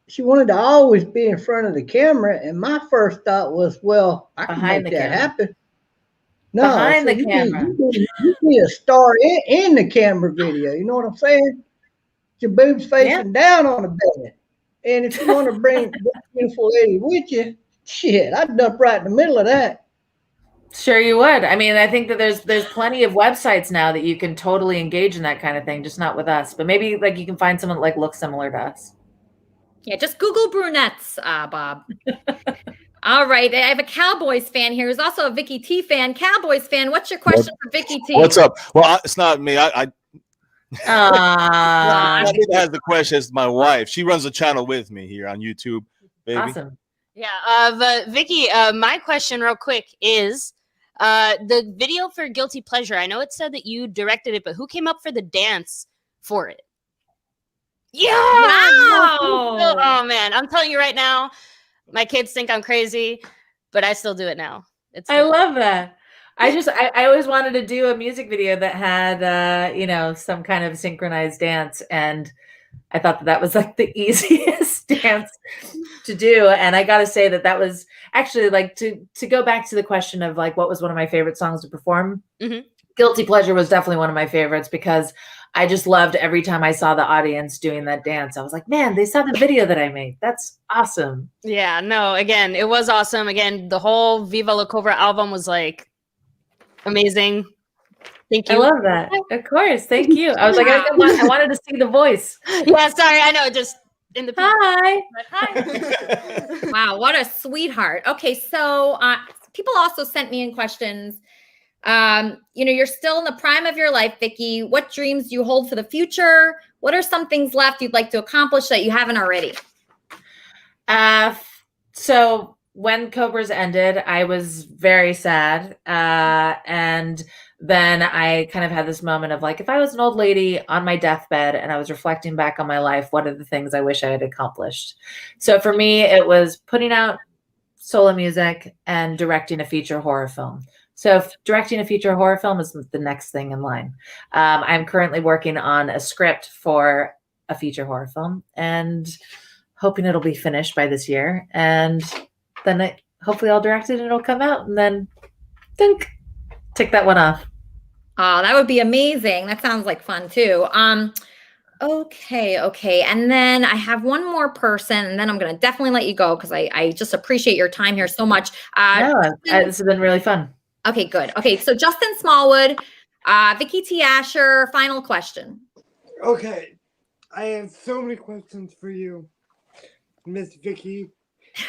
she wanted to always be in front of the camera, and my first thought was, well, I can Behind make the that camera. happen. No, Behind so the you camera. be a star in the camera video. You know what I'm saying? Your boobs facing down on the bed. And if you want to bring this beautiful lady with you, shit, I'd dump right in the middle of that. Sure you would. I mean, I think that there's plenty of websites now that you can totally engage in that kind of thing, just not with us. But maybe like you can find someone that like looks similar to us. Yeah, just Google brunettes, Bob. All right. I have a Cowboys fan here who's also a Vicky T fan. Cowboys fan, what's your question for Vicky T? What's up? Well, it's not me. I Aww. think that has the question. It's my wife. She runs the channel with me here on YouTube. Baby. Awesome. Yeah. But Vicky, my question real quick is the video for Guilty Pleasure. I know it said that you directed it, but who came up for the dance for it? Yeah. Wow. Oh man, I'm telling you right now, my kids think I'm crazy, but I still do it now. I love that. I always wanted to do a music video that had some kind of synchronized dance, and I thought that was like the easiest dance to do. And I got to say that was actually like to go back to the question of like what was one of my favorite songs to perform. Mm-hmm. Guilty Pleasure was definitely one of my favorites because I just loved every time I saw the audience doing that dance. I was like, man, they saw the video that I made. That's awesome. Yeah, no, again, it was awesome. Again, the whole Viva La Cobra album was like amazing. Thank you. I love that. Of course. Thank you. I was like, I wanted to see the voice. Yeah, sorry. I know. Just in the Hi. Hi. Wow, what a sweetheart. Okay, so people also sent me in questions. You're still in the prime of your life, Vicky. What dreams do you hold for the future? What are some things left you'd like to accomplish that you haven't already? So when Cobras ended, I was very sad. And then I kind of had this moment of like, if I was an old lady on my deathbed and I was reflecting back on my life, what are the things I wish I had accomplished? So for me, it was putting out solo music and directing a feature horror film. So directing a feature horror film is the next thing in line. I'm currently working on a script for a feature horror film and hoping it'll be finished by this year. And then hopefully I'll direct it and it'll come out and then tick that one off. Oh, that would be amazing. That sounds like fun too. Okay. And then I have one more person, and then I'm going to definitely let you go because I just appreciate your time here so much. This has been really fun. Okay, good. Okay, so Justin Smallwood, Vicky T. Asher, final question. Okay, I have so many questions for you, Miss Vicky.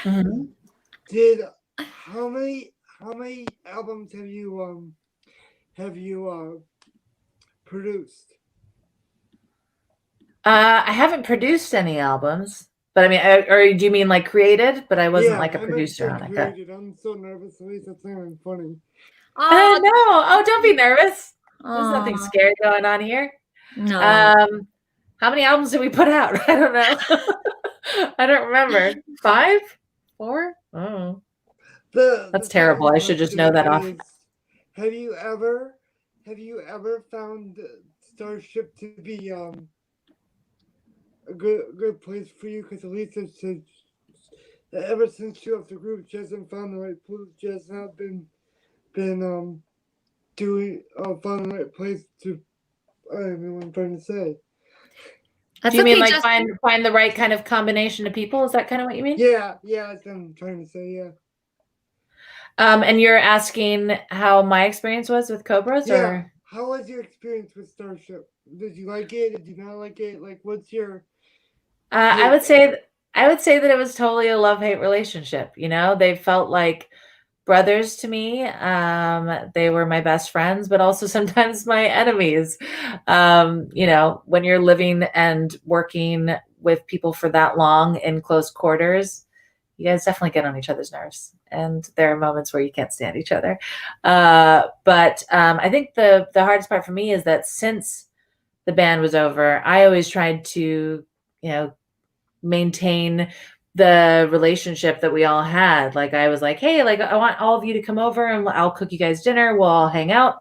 Mm-hmm. How many albums have you produced? I haven't produced any albums, but I mean, or do you mean like created? But I wasn't like a producer on it. Created. I'm so nervous. At least that's something funny. Oh no! Oh, don't be nervous. There's nothing scary going on here. No. How many albums did we put out? I don't know. I don't remember. 5? 4? Oh. That's terrible. I should just know that off. Have you ever found Starship to be a good place for you? Because Elisa said that ever since she left the group, she hasn't found the right place. She has not been found the right place to. I don't know what I'm trying to say. Do you mean like find the right kind of combination of people? Is that kind of what you mean? Yeah, that's what I'm trying to say. Yeah. And you're asking how my experience was with Cobras, Yeah. or How was your experience with Starship? Did you like it? Did you not like it? Like, what's your? I would say that it was totally a love-hate relationship. You know, they felt like brothers to me. They were my best friends, but also sometimes my enemies. When you're living and working with people for that long in close quarters, you guys definitely get on each other's nerves, and there are moments where you can't stand each other. But I think the hardest part for me is that since the band was over, I always tried to, maintain the relationship that we all had. Like I was like, hey, like I want all of you to come over and I'll cook you guys dinner. We'll all hang out.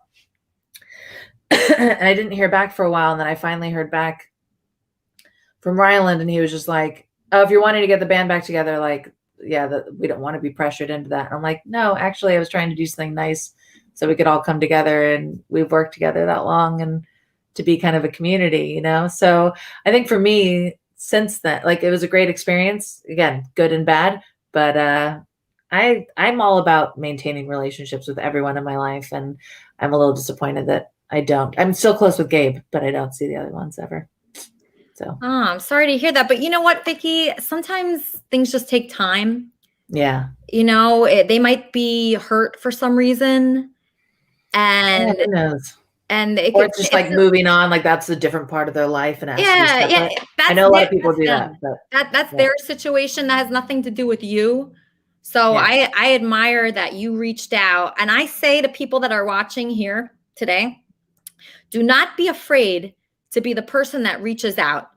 And I didn't hear back for a while. And then I finally heard back from Ryland, and he was just like, oh, if you're wanting to get the band back together, like, yeah, we don't want to be pressured into that. And I'm like, no, actually I was trying to do something nice so we could all come together, and we've worked together that long and to be kind of a community, So I think for me, since then, like, it was a great experience, again, good and bad, but I'm all about maintaining relationships with everyone in my life, and I'm a little disappointed that I don't. I'm still close with Gabe, but I don't see the other ones ever. So I'm sorry to hear that, but you know what, Vicky? Sometimes things just take time. Yeah. They might be hurt for some reason, and who knows? And it Or could, it's just like moving on, like that's a different part of their life, and it has to be separate. That's I know a lot of people that's do them. that, but That's their situation. That has nothing to do with you. So Yeah. I admire that you reached out, and I say to people that are watching here today, do not be afraid to be the person that reaches out,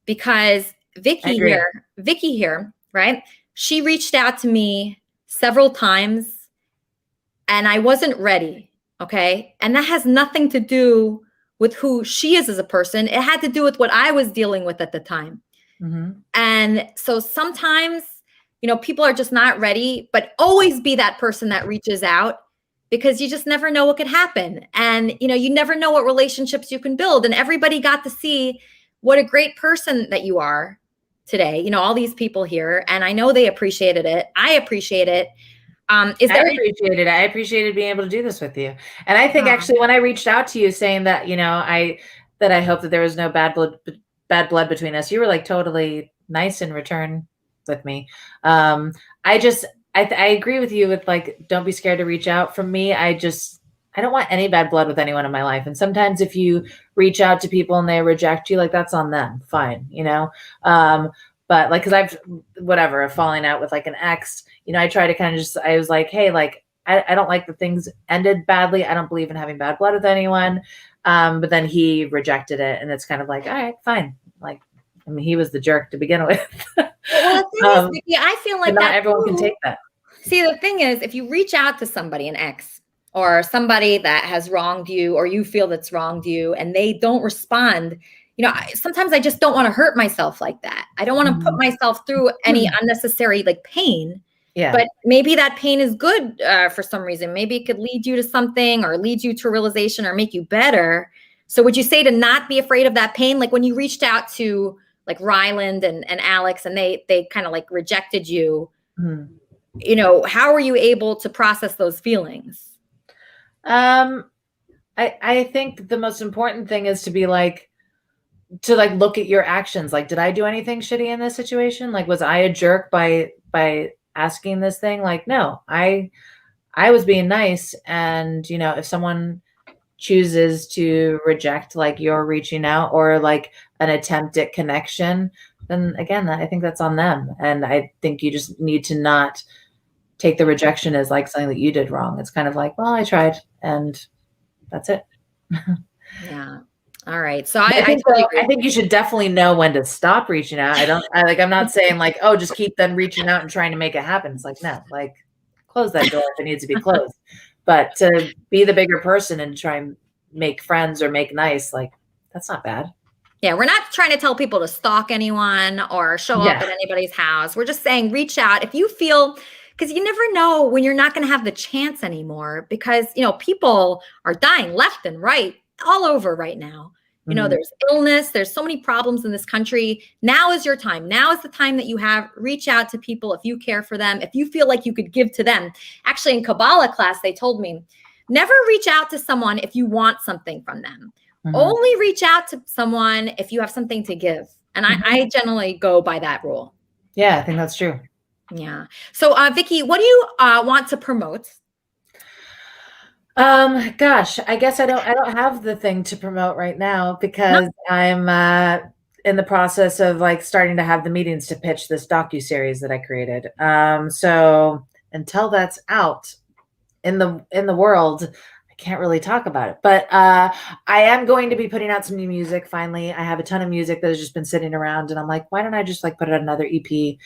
because Vicky here, right? She reached out to me several times, and I wasn't ready. Okay. And that has nothing to do with who she is as a person. It had to do with what I was dealing with at the time. Mhm. And so sometimes, people are just not ready, but always be that person that reaches out, because you just never know what could happen. And, you never know what relationships you can build. And everybody got to see what a great person that you are today, all these people here. And I know they appreciated it. I appreciate it. I appreciated being able to do this with you. And I think actually when I reached out to you saying that, I hope that there was no bad blood between us, you were like totally nice in return with me. I agree with you with like, don't be scared to reach out. From me, I don't want any bad blood with anyone in my life. And sometimes if you reach out to people and they reject you, like that's on them. Fine. But like, cause I've falling out with like an ex, I try to kind of I was like, hey, like, I don't like that things ended badly. I don't believe in having bad blood with anyone. But then he rejected it, and it's kind of like, all right, fine. Like, I mean, he was the jerk to begin with. Well, the thing is, Vicky, I feel like not everyone can take that. See, the thing is, if you reach out to somebody, an ex, or somebody that has wronged you, or you feel that's wronged you, and they don't respond, sometimes I just don't want to hurt myself like that. I don't want to put myself through any unnecessary like pain. Yeah. But maybe that pain is good for some reason. Maybe it could lead you to something, or lead you to a realization, or make you better. So would you say to not be afraid of that pain? Like when you reached out to like Ryland and Alex, and they kind of like rejected you, how were you able to process those feelings? I think the most important thing is to be like, to like look at your actions. Like, did I do anything shitty in this situation? Like, was I a jerk by asking this thing? Like, no, I was being nice. And, if someone chooses to reject, like you're reaching out or like an attempt at connection, then again, I think that's on them. And I think you just need to not take the rejection as like something that you did wrong. It's kind of like, well, I tried, and that's it. Yeah. All right. So I think you should definitely know when to stop reaching out. I'm not saying like, oh, just keep them reaching out and trying to make it happen. It's like, no, like close that door if it needs to be closed. But to be the bigger person and try and make friends or make nice, like that's not bad. Yeah, we're not trying to tell people to stalk anyone or show up at anybody's house. We're just saying reach out if you feel, because you never know when you're not going to have the chance anymore, because, people are dying left and right all over right now. There's illness, there's so many problems in this country. Now is your time. Now is the time that you have. Reach out to people if you care for them, if you feel like you could give to them. Actually, in Kabbalah class, they told me, never reach out to someone if you want something from them. Only reach out to someone if you have something to give. And I generally go by that rule. Yeah, I think that's true. Yeah. So, Vicky, what do you want to promote? Gosh, I guess I don't have the thing to promote right now because I'm in the process of like starting to have the meetings to pitch this docuseries that I created. So until that's out in the world, I can't really talk about it. But I am going to be putting out some new music finally. I have a ton of music that has just been sitting around, and I'm like, why don't I just like put out another EP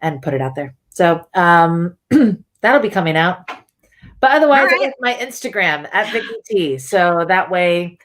and put it out there? So that'll be coming out. But otherwise, I have my Instagram at Vicky T. So that way,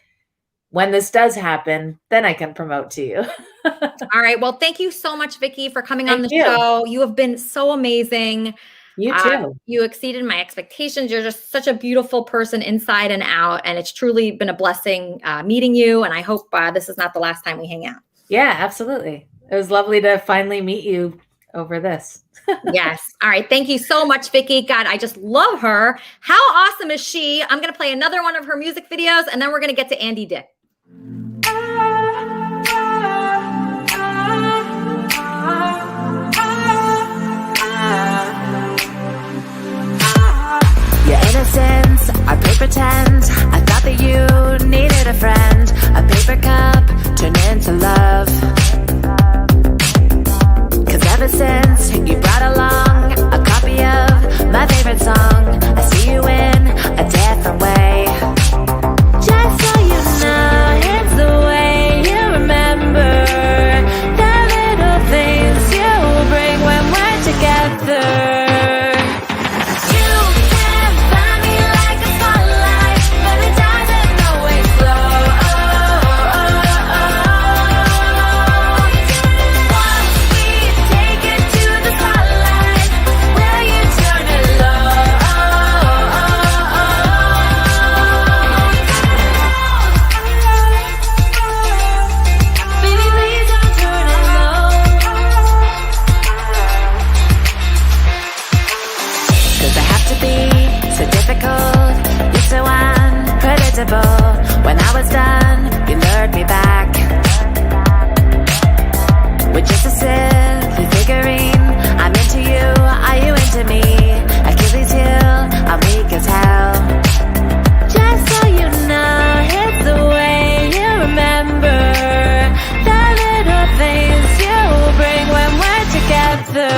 when this does happen, then I can promote to you. All right. Well, thank you so much, Vicky, for coming on Thank the you. show. You have been so amazing. You too. You exceeded my expectations. You're just such a beautiful person inside and out. And it's truly been a blessing meeting you. And I hope this is not the last time we hang out. Yeah, absolutely. It was lovely to finally meet you over this. Yes. All right. Thank you so much, Vicky. God, I just love her. How awesome is she? I'm going to play another one of her music videos, and then we're going to get to Andy Dick. Your innocence, I play pretend. I thought that you needed a friend. A paper cup turned into love. Cause ever since you brought along a copy of my favorite song, I see you in a different way. Just so you know, it's the way you remember the little things you bring when we're together. When I was done, you lured me back with just a silly figurine. I'm into you, are you into me? Achilles heel, I'm weak as hell. Just so you know, it's the way you remember the little things you bring when we're together.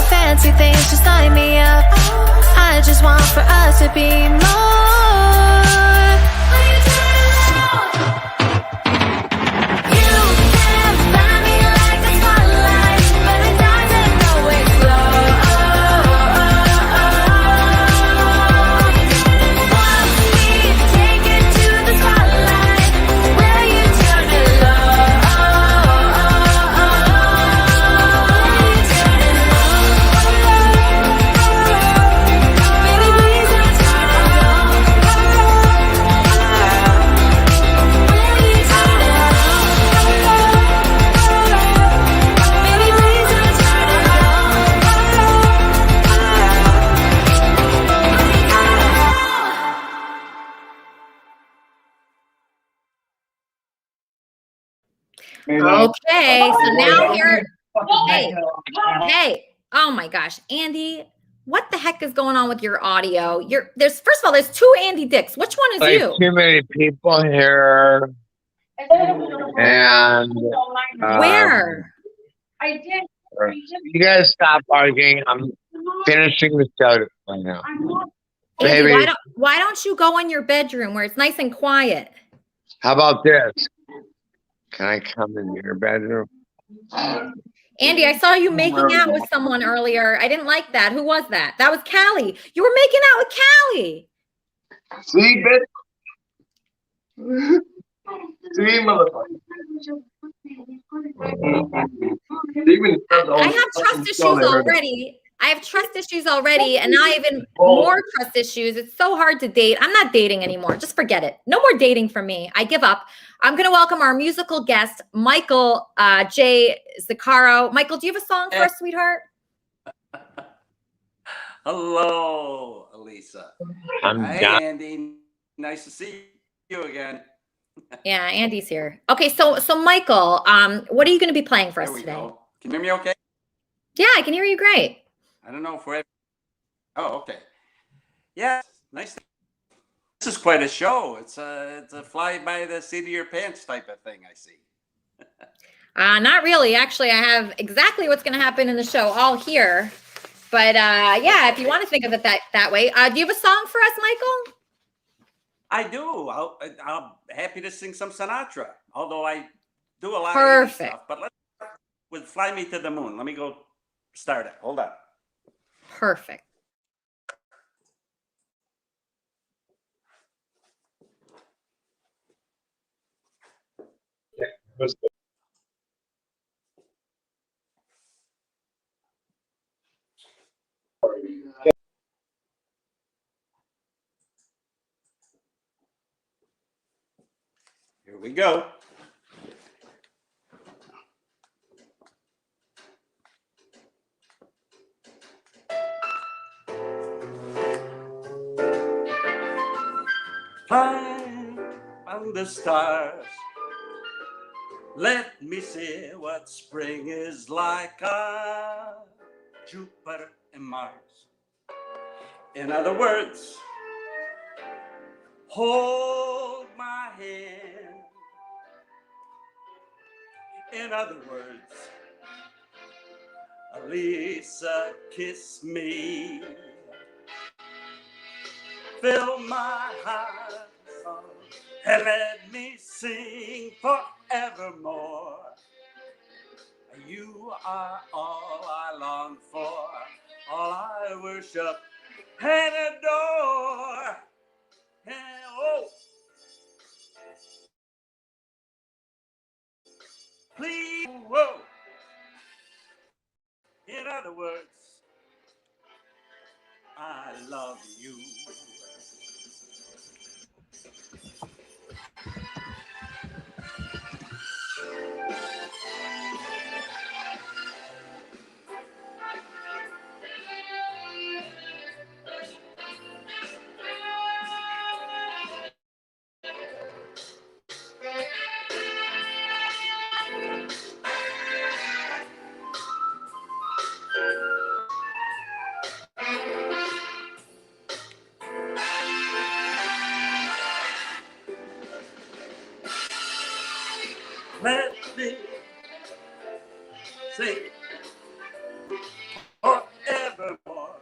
Fancy things, just line me up. I just want for us to be more. You can find me like a spotlight, but it doesn't always glow. Once we take it to the spotlight, will you turn it low? Okay, so now here, hey, oh my gosh, Andy, what the heck is going on with your audio? There's first of all, there's two Andy Dicks. Which one is Like you? too many people here, and Where? I did. you guys stop arguing. I'm finishing the show right now. Andy, Baby, why don't you go in your bedroom where it's nice and quiet? how about this? Can I come in your bedroom? Andy, I saw you making out with someone earlier. I didn't like that. Who was that? That was Callie. You were making out with Callie. See, bitch. See, motherfucker. I have trust issues already. I have trust issues already, and now I have even more trust issues. It's so hard to date. I'm not dating anymore. Just forget it. No more dating for me. I give up. I'm going to welcome our musical guest, Michael J. Zaccaro. Michael, do you have a song for us, sweetheart? Hello, Elisa. I'm Hi, John. Andy. Nice to see you again. Yeah, Andy's here. Okay, so Michael, what are you going to be playing for us There we today? go. Can you hear me okay? Yeah, I can hear you great. I don't know if we're. Oh, okay. Yeah, nice. This is quite a show. It's a fly by the seat of your pants type of thing. I see. Not really. Actually, I have exactly what's going to happen in the show all here. But yeah, if you want to think of it that way. Do you have a song for us, Michael? I do. I'm happy to sing some Sinatra, although I do a lot of 80s Perfect. stuff. But let's start with "Fly Me to the Moon." Let me go start it. Hold on. Perfect. Here we go. Fly on the stars. Let me see what spring is like on Jupiter and Mars. In other words, hold my hand. In other words, Elisa, kiss me. Fill my heart with song and let me sing forevermore. You are all I long for, all I worship and adore. And oh, please, whoa. In other words, I love you. Let me sing forevermore.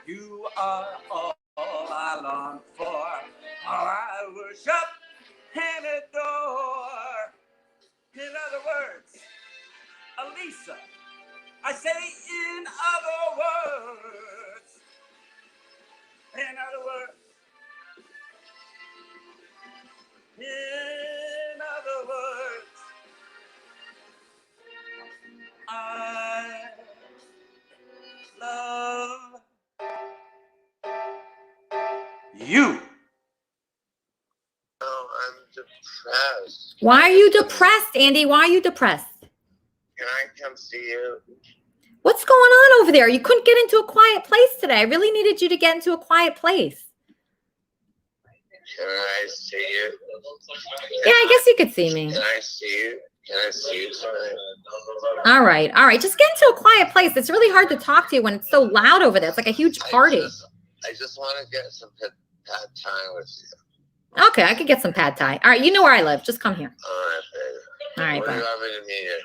You are all I long for, all I worship and adore. In other words, Elisa, I say in other words, in other words, in other words, I love you. Oh, I'm depressed. Why are you depressed, Andy? Why are you depressed? Can I come see you? What's going on over there? You couldn't get into a quiet place today. I really needed you to get into a quiet place. Can I see you? Yeah, I guess you could see me. Can I see you? Can I see you tonight? All right. All right. Just get into a quiet place. It's really hard to talk to you when it's so loud over there. It's like a huge party. I just want to get some pad time with you. Okay, I could get some pad thai. All right, you know where I live. Just come here. All right, baby. All right, Where do bye. you want me to meet you?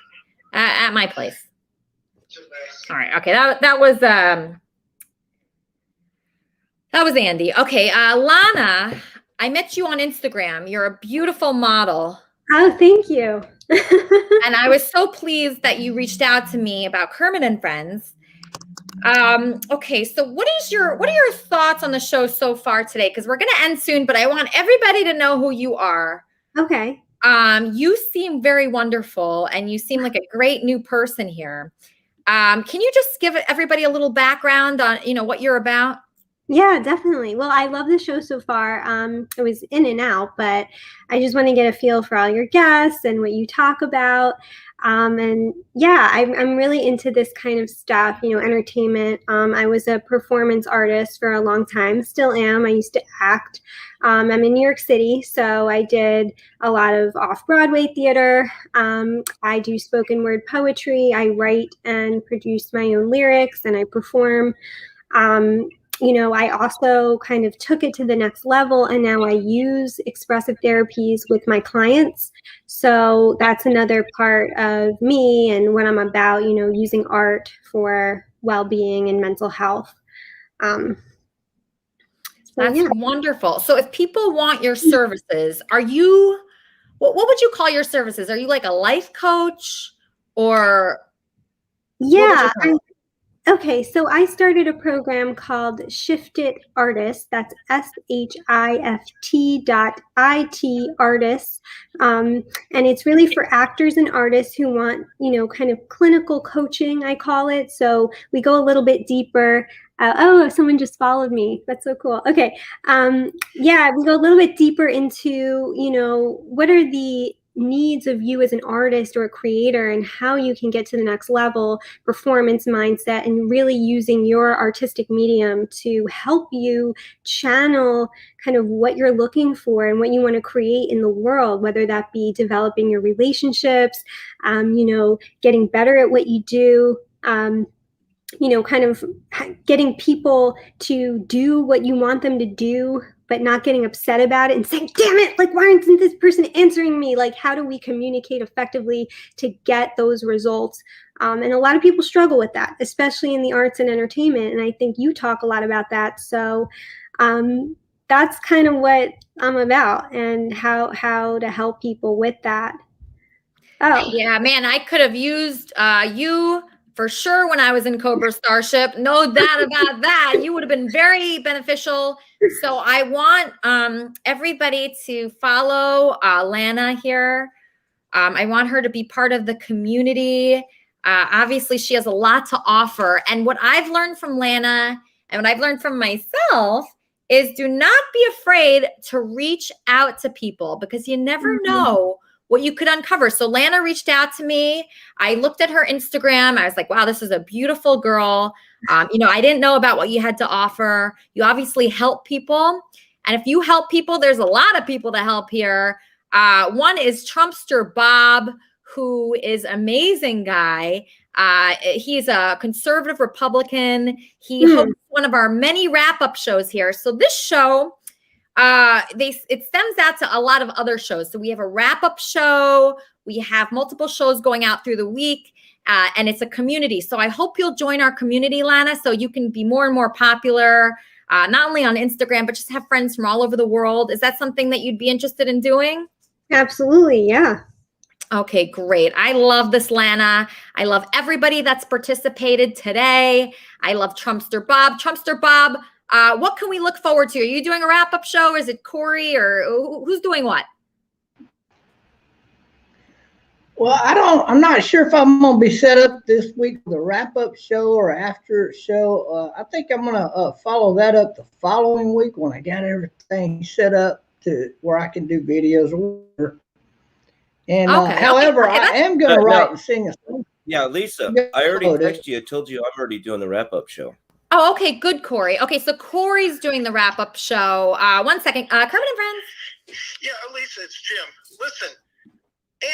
At my place. All right. Okay. That was Andy. Okay. Lana, I met you on Instagram. You're a beautiful model. Oh, thank you. And I was so pleased that you reached out to me about Kermit and Friends. Okay, so what are your thoughts on the show so far today? Because we're gonna end soon, but I want everybody to know who you are. Okay. You seem very wonderful, and you seem like a great new person here. Can you just give everybody a little background on what you're about? Yeah, definitely. Well, I love the show so far. It was in and out, but I just want to get a feel for all your guests and what you talk about. And yeah, I'm really into this kind of stuff, entertainment. I was a performance artist for a long time, still am. I used to act. I'm in New York City, so I did a lot of off-Broadway theater. I do spoken word poetry. I write and produce my own lyrics, and I perform. I also kind of took it to the next level, and now I use expressive therapies with my clients. So that's another part of me and what I'm about, using art for well-being and mental health. That's wonderful. So if people want your services, are you, what would you call your services? Are you like a life coach or? Yeah. Okay, so I started a program called Shifted Artists. That's SHIFT.IT artists. And it's really for actors and artists who want, kind of clinical coaching, I call it. So we go a little bit deeper. Someone just followed me. That's so cool. Okay. Yeah, we go a little bit deeper into, what are the needs of you as an artist or a creator and how you can get to the next level, performance mindset, and really using your artistic medium to help you channel kind of what you're looking for and what you want to create in the world, whether that be developing your relationships, getting better at what you do, kind of getting people to do what you want them to do, but not getting upset about it and saying, damn it, like, why isn't this person answering me? Like, how do we communicate effectively to get those results? And a lot of people struggle with that, especially in the arts and entertainment. And I think you talk a lot about that. So that's kind of what I'm about and how to help people with that. Oh. Yeah, man, I could have used you for sure when I was in Cobra Starship. No doubt about that. You would have been very beneficial. So I want everybody to follow Lana here. I want her to be part of the community. Obviously, she has a lot to offer. And what I've learned from Lana and what I've learned from myself is do not be afraid to reach out to people because you never know what you could uncover. So Lana reached out to me. I looked at her Instagram. I was like, wow, this is a beautiful girl. I didn't know about what you had to offer. You obviously help people. And if you help people, there's a lot of people to help here. One is Trumpster Bob, who is an amazing guy. He's a conservative Republican. He hosts one of our many wrap-up shows here. So this show, it stems out to a lot of other shows. So we have a wrap-up show. We have multiple shows going out through the week, and it's a community. So I hope you'll join our community, Lana, so you can be more and more popular, not only on Instagram, but just have friends from all over the world. Is that something that you'd be interested in doing? Absolutely, yeah. Okay, great. I love this, Lana. I love everybody that's participated today. I love Trumpster Bob. Trumpster Bob, what can we look forward to? Are you doing a wrap-up show? Is it Corey or who's doing what? Well, I'm not sure if I'm going to be set up this week with a wrap-up show or after show. I think I'm going to follow that up the following week when I got everything set up to where I can do videos. And however, I am going to write and sing a song. Yeah, Lisa, I already texted you. I told you I'm already doing the wrap-up show. Oh, okay, good, Corey. Okay, so Corey's doing the wrap-up show. 1 second. Kermit and Friends. Yeah, Lisa, it's Jim. Listen,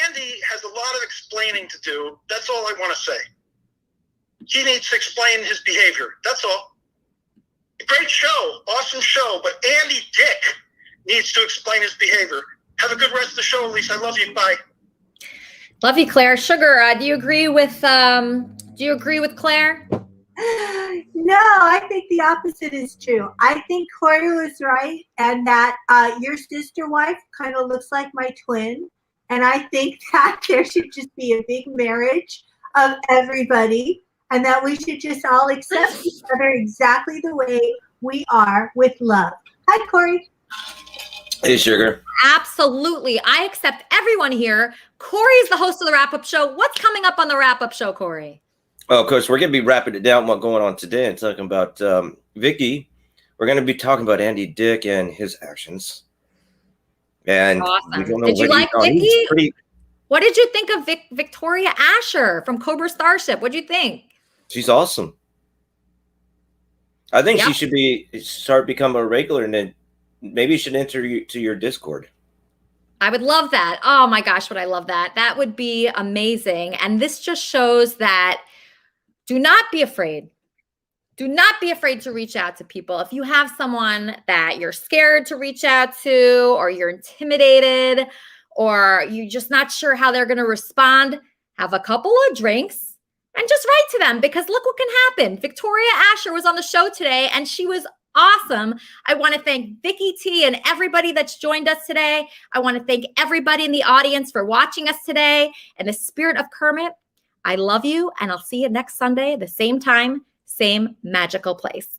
Andy has a lot of explaining to do. That's all I want to say. He needs to explain his behavior. That's all. Great show. Awesome show. But Andy Dick needs to explain his behavior. Have a good rest of the show, Lisa. I love you. Bye. Love you, Claire. Sugar, do you agree with Claire? No, I think the opposite is true. I think Corey was right, and that your sister wife kind of looks like my twin. And I think that there should just be a big marriage of everybody, and that we should just all accept each other exactly the way we are with love. Hi, Corey. Hey, Sugar. Absolutely. I accept everyone here. Corey is the host of the wrap-up show. What's coming up on the wrap-up show, Corey? Well, of course, we're going to be wrapping it down what's going on today and talking about Vicky. We're going to be talking about Andy Dick and his actions. And Awesome. Did you like Vicky? What did you think of Victoria Asher from Cobra Starship? What did you think? She's awesome. I think she should become a regular, and then maybe you should enter to your Discord. I would love that. Oh my gosh, would I love that? That would be amazing. And this just shows that do not be afraid. Do not be afraid to reach out to people. If you have someone that you're scared to reach out to, or you're intimidated, or you're just not sure how they're going to respond, have a couple of drinks and just write to them, because look what can happen. Victoria Asher was on the show today and she was awesome. I want to thank Vicky T and everybody that's joined us today. I want to thank everybody in the audience for watching us today. In the spirit of Kermit, I love you, and I'll see you next Sunday, the same time, same magical place.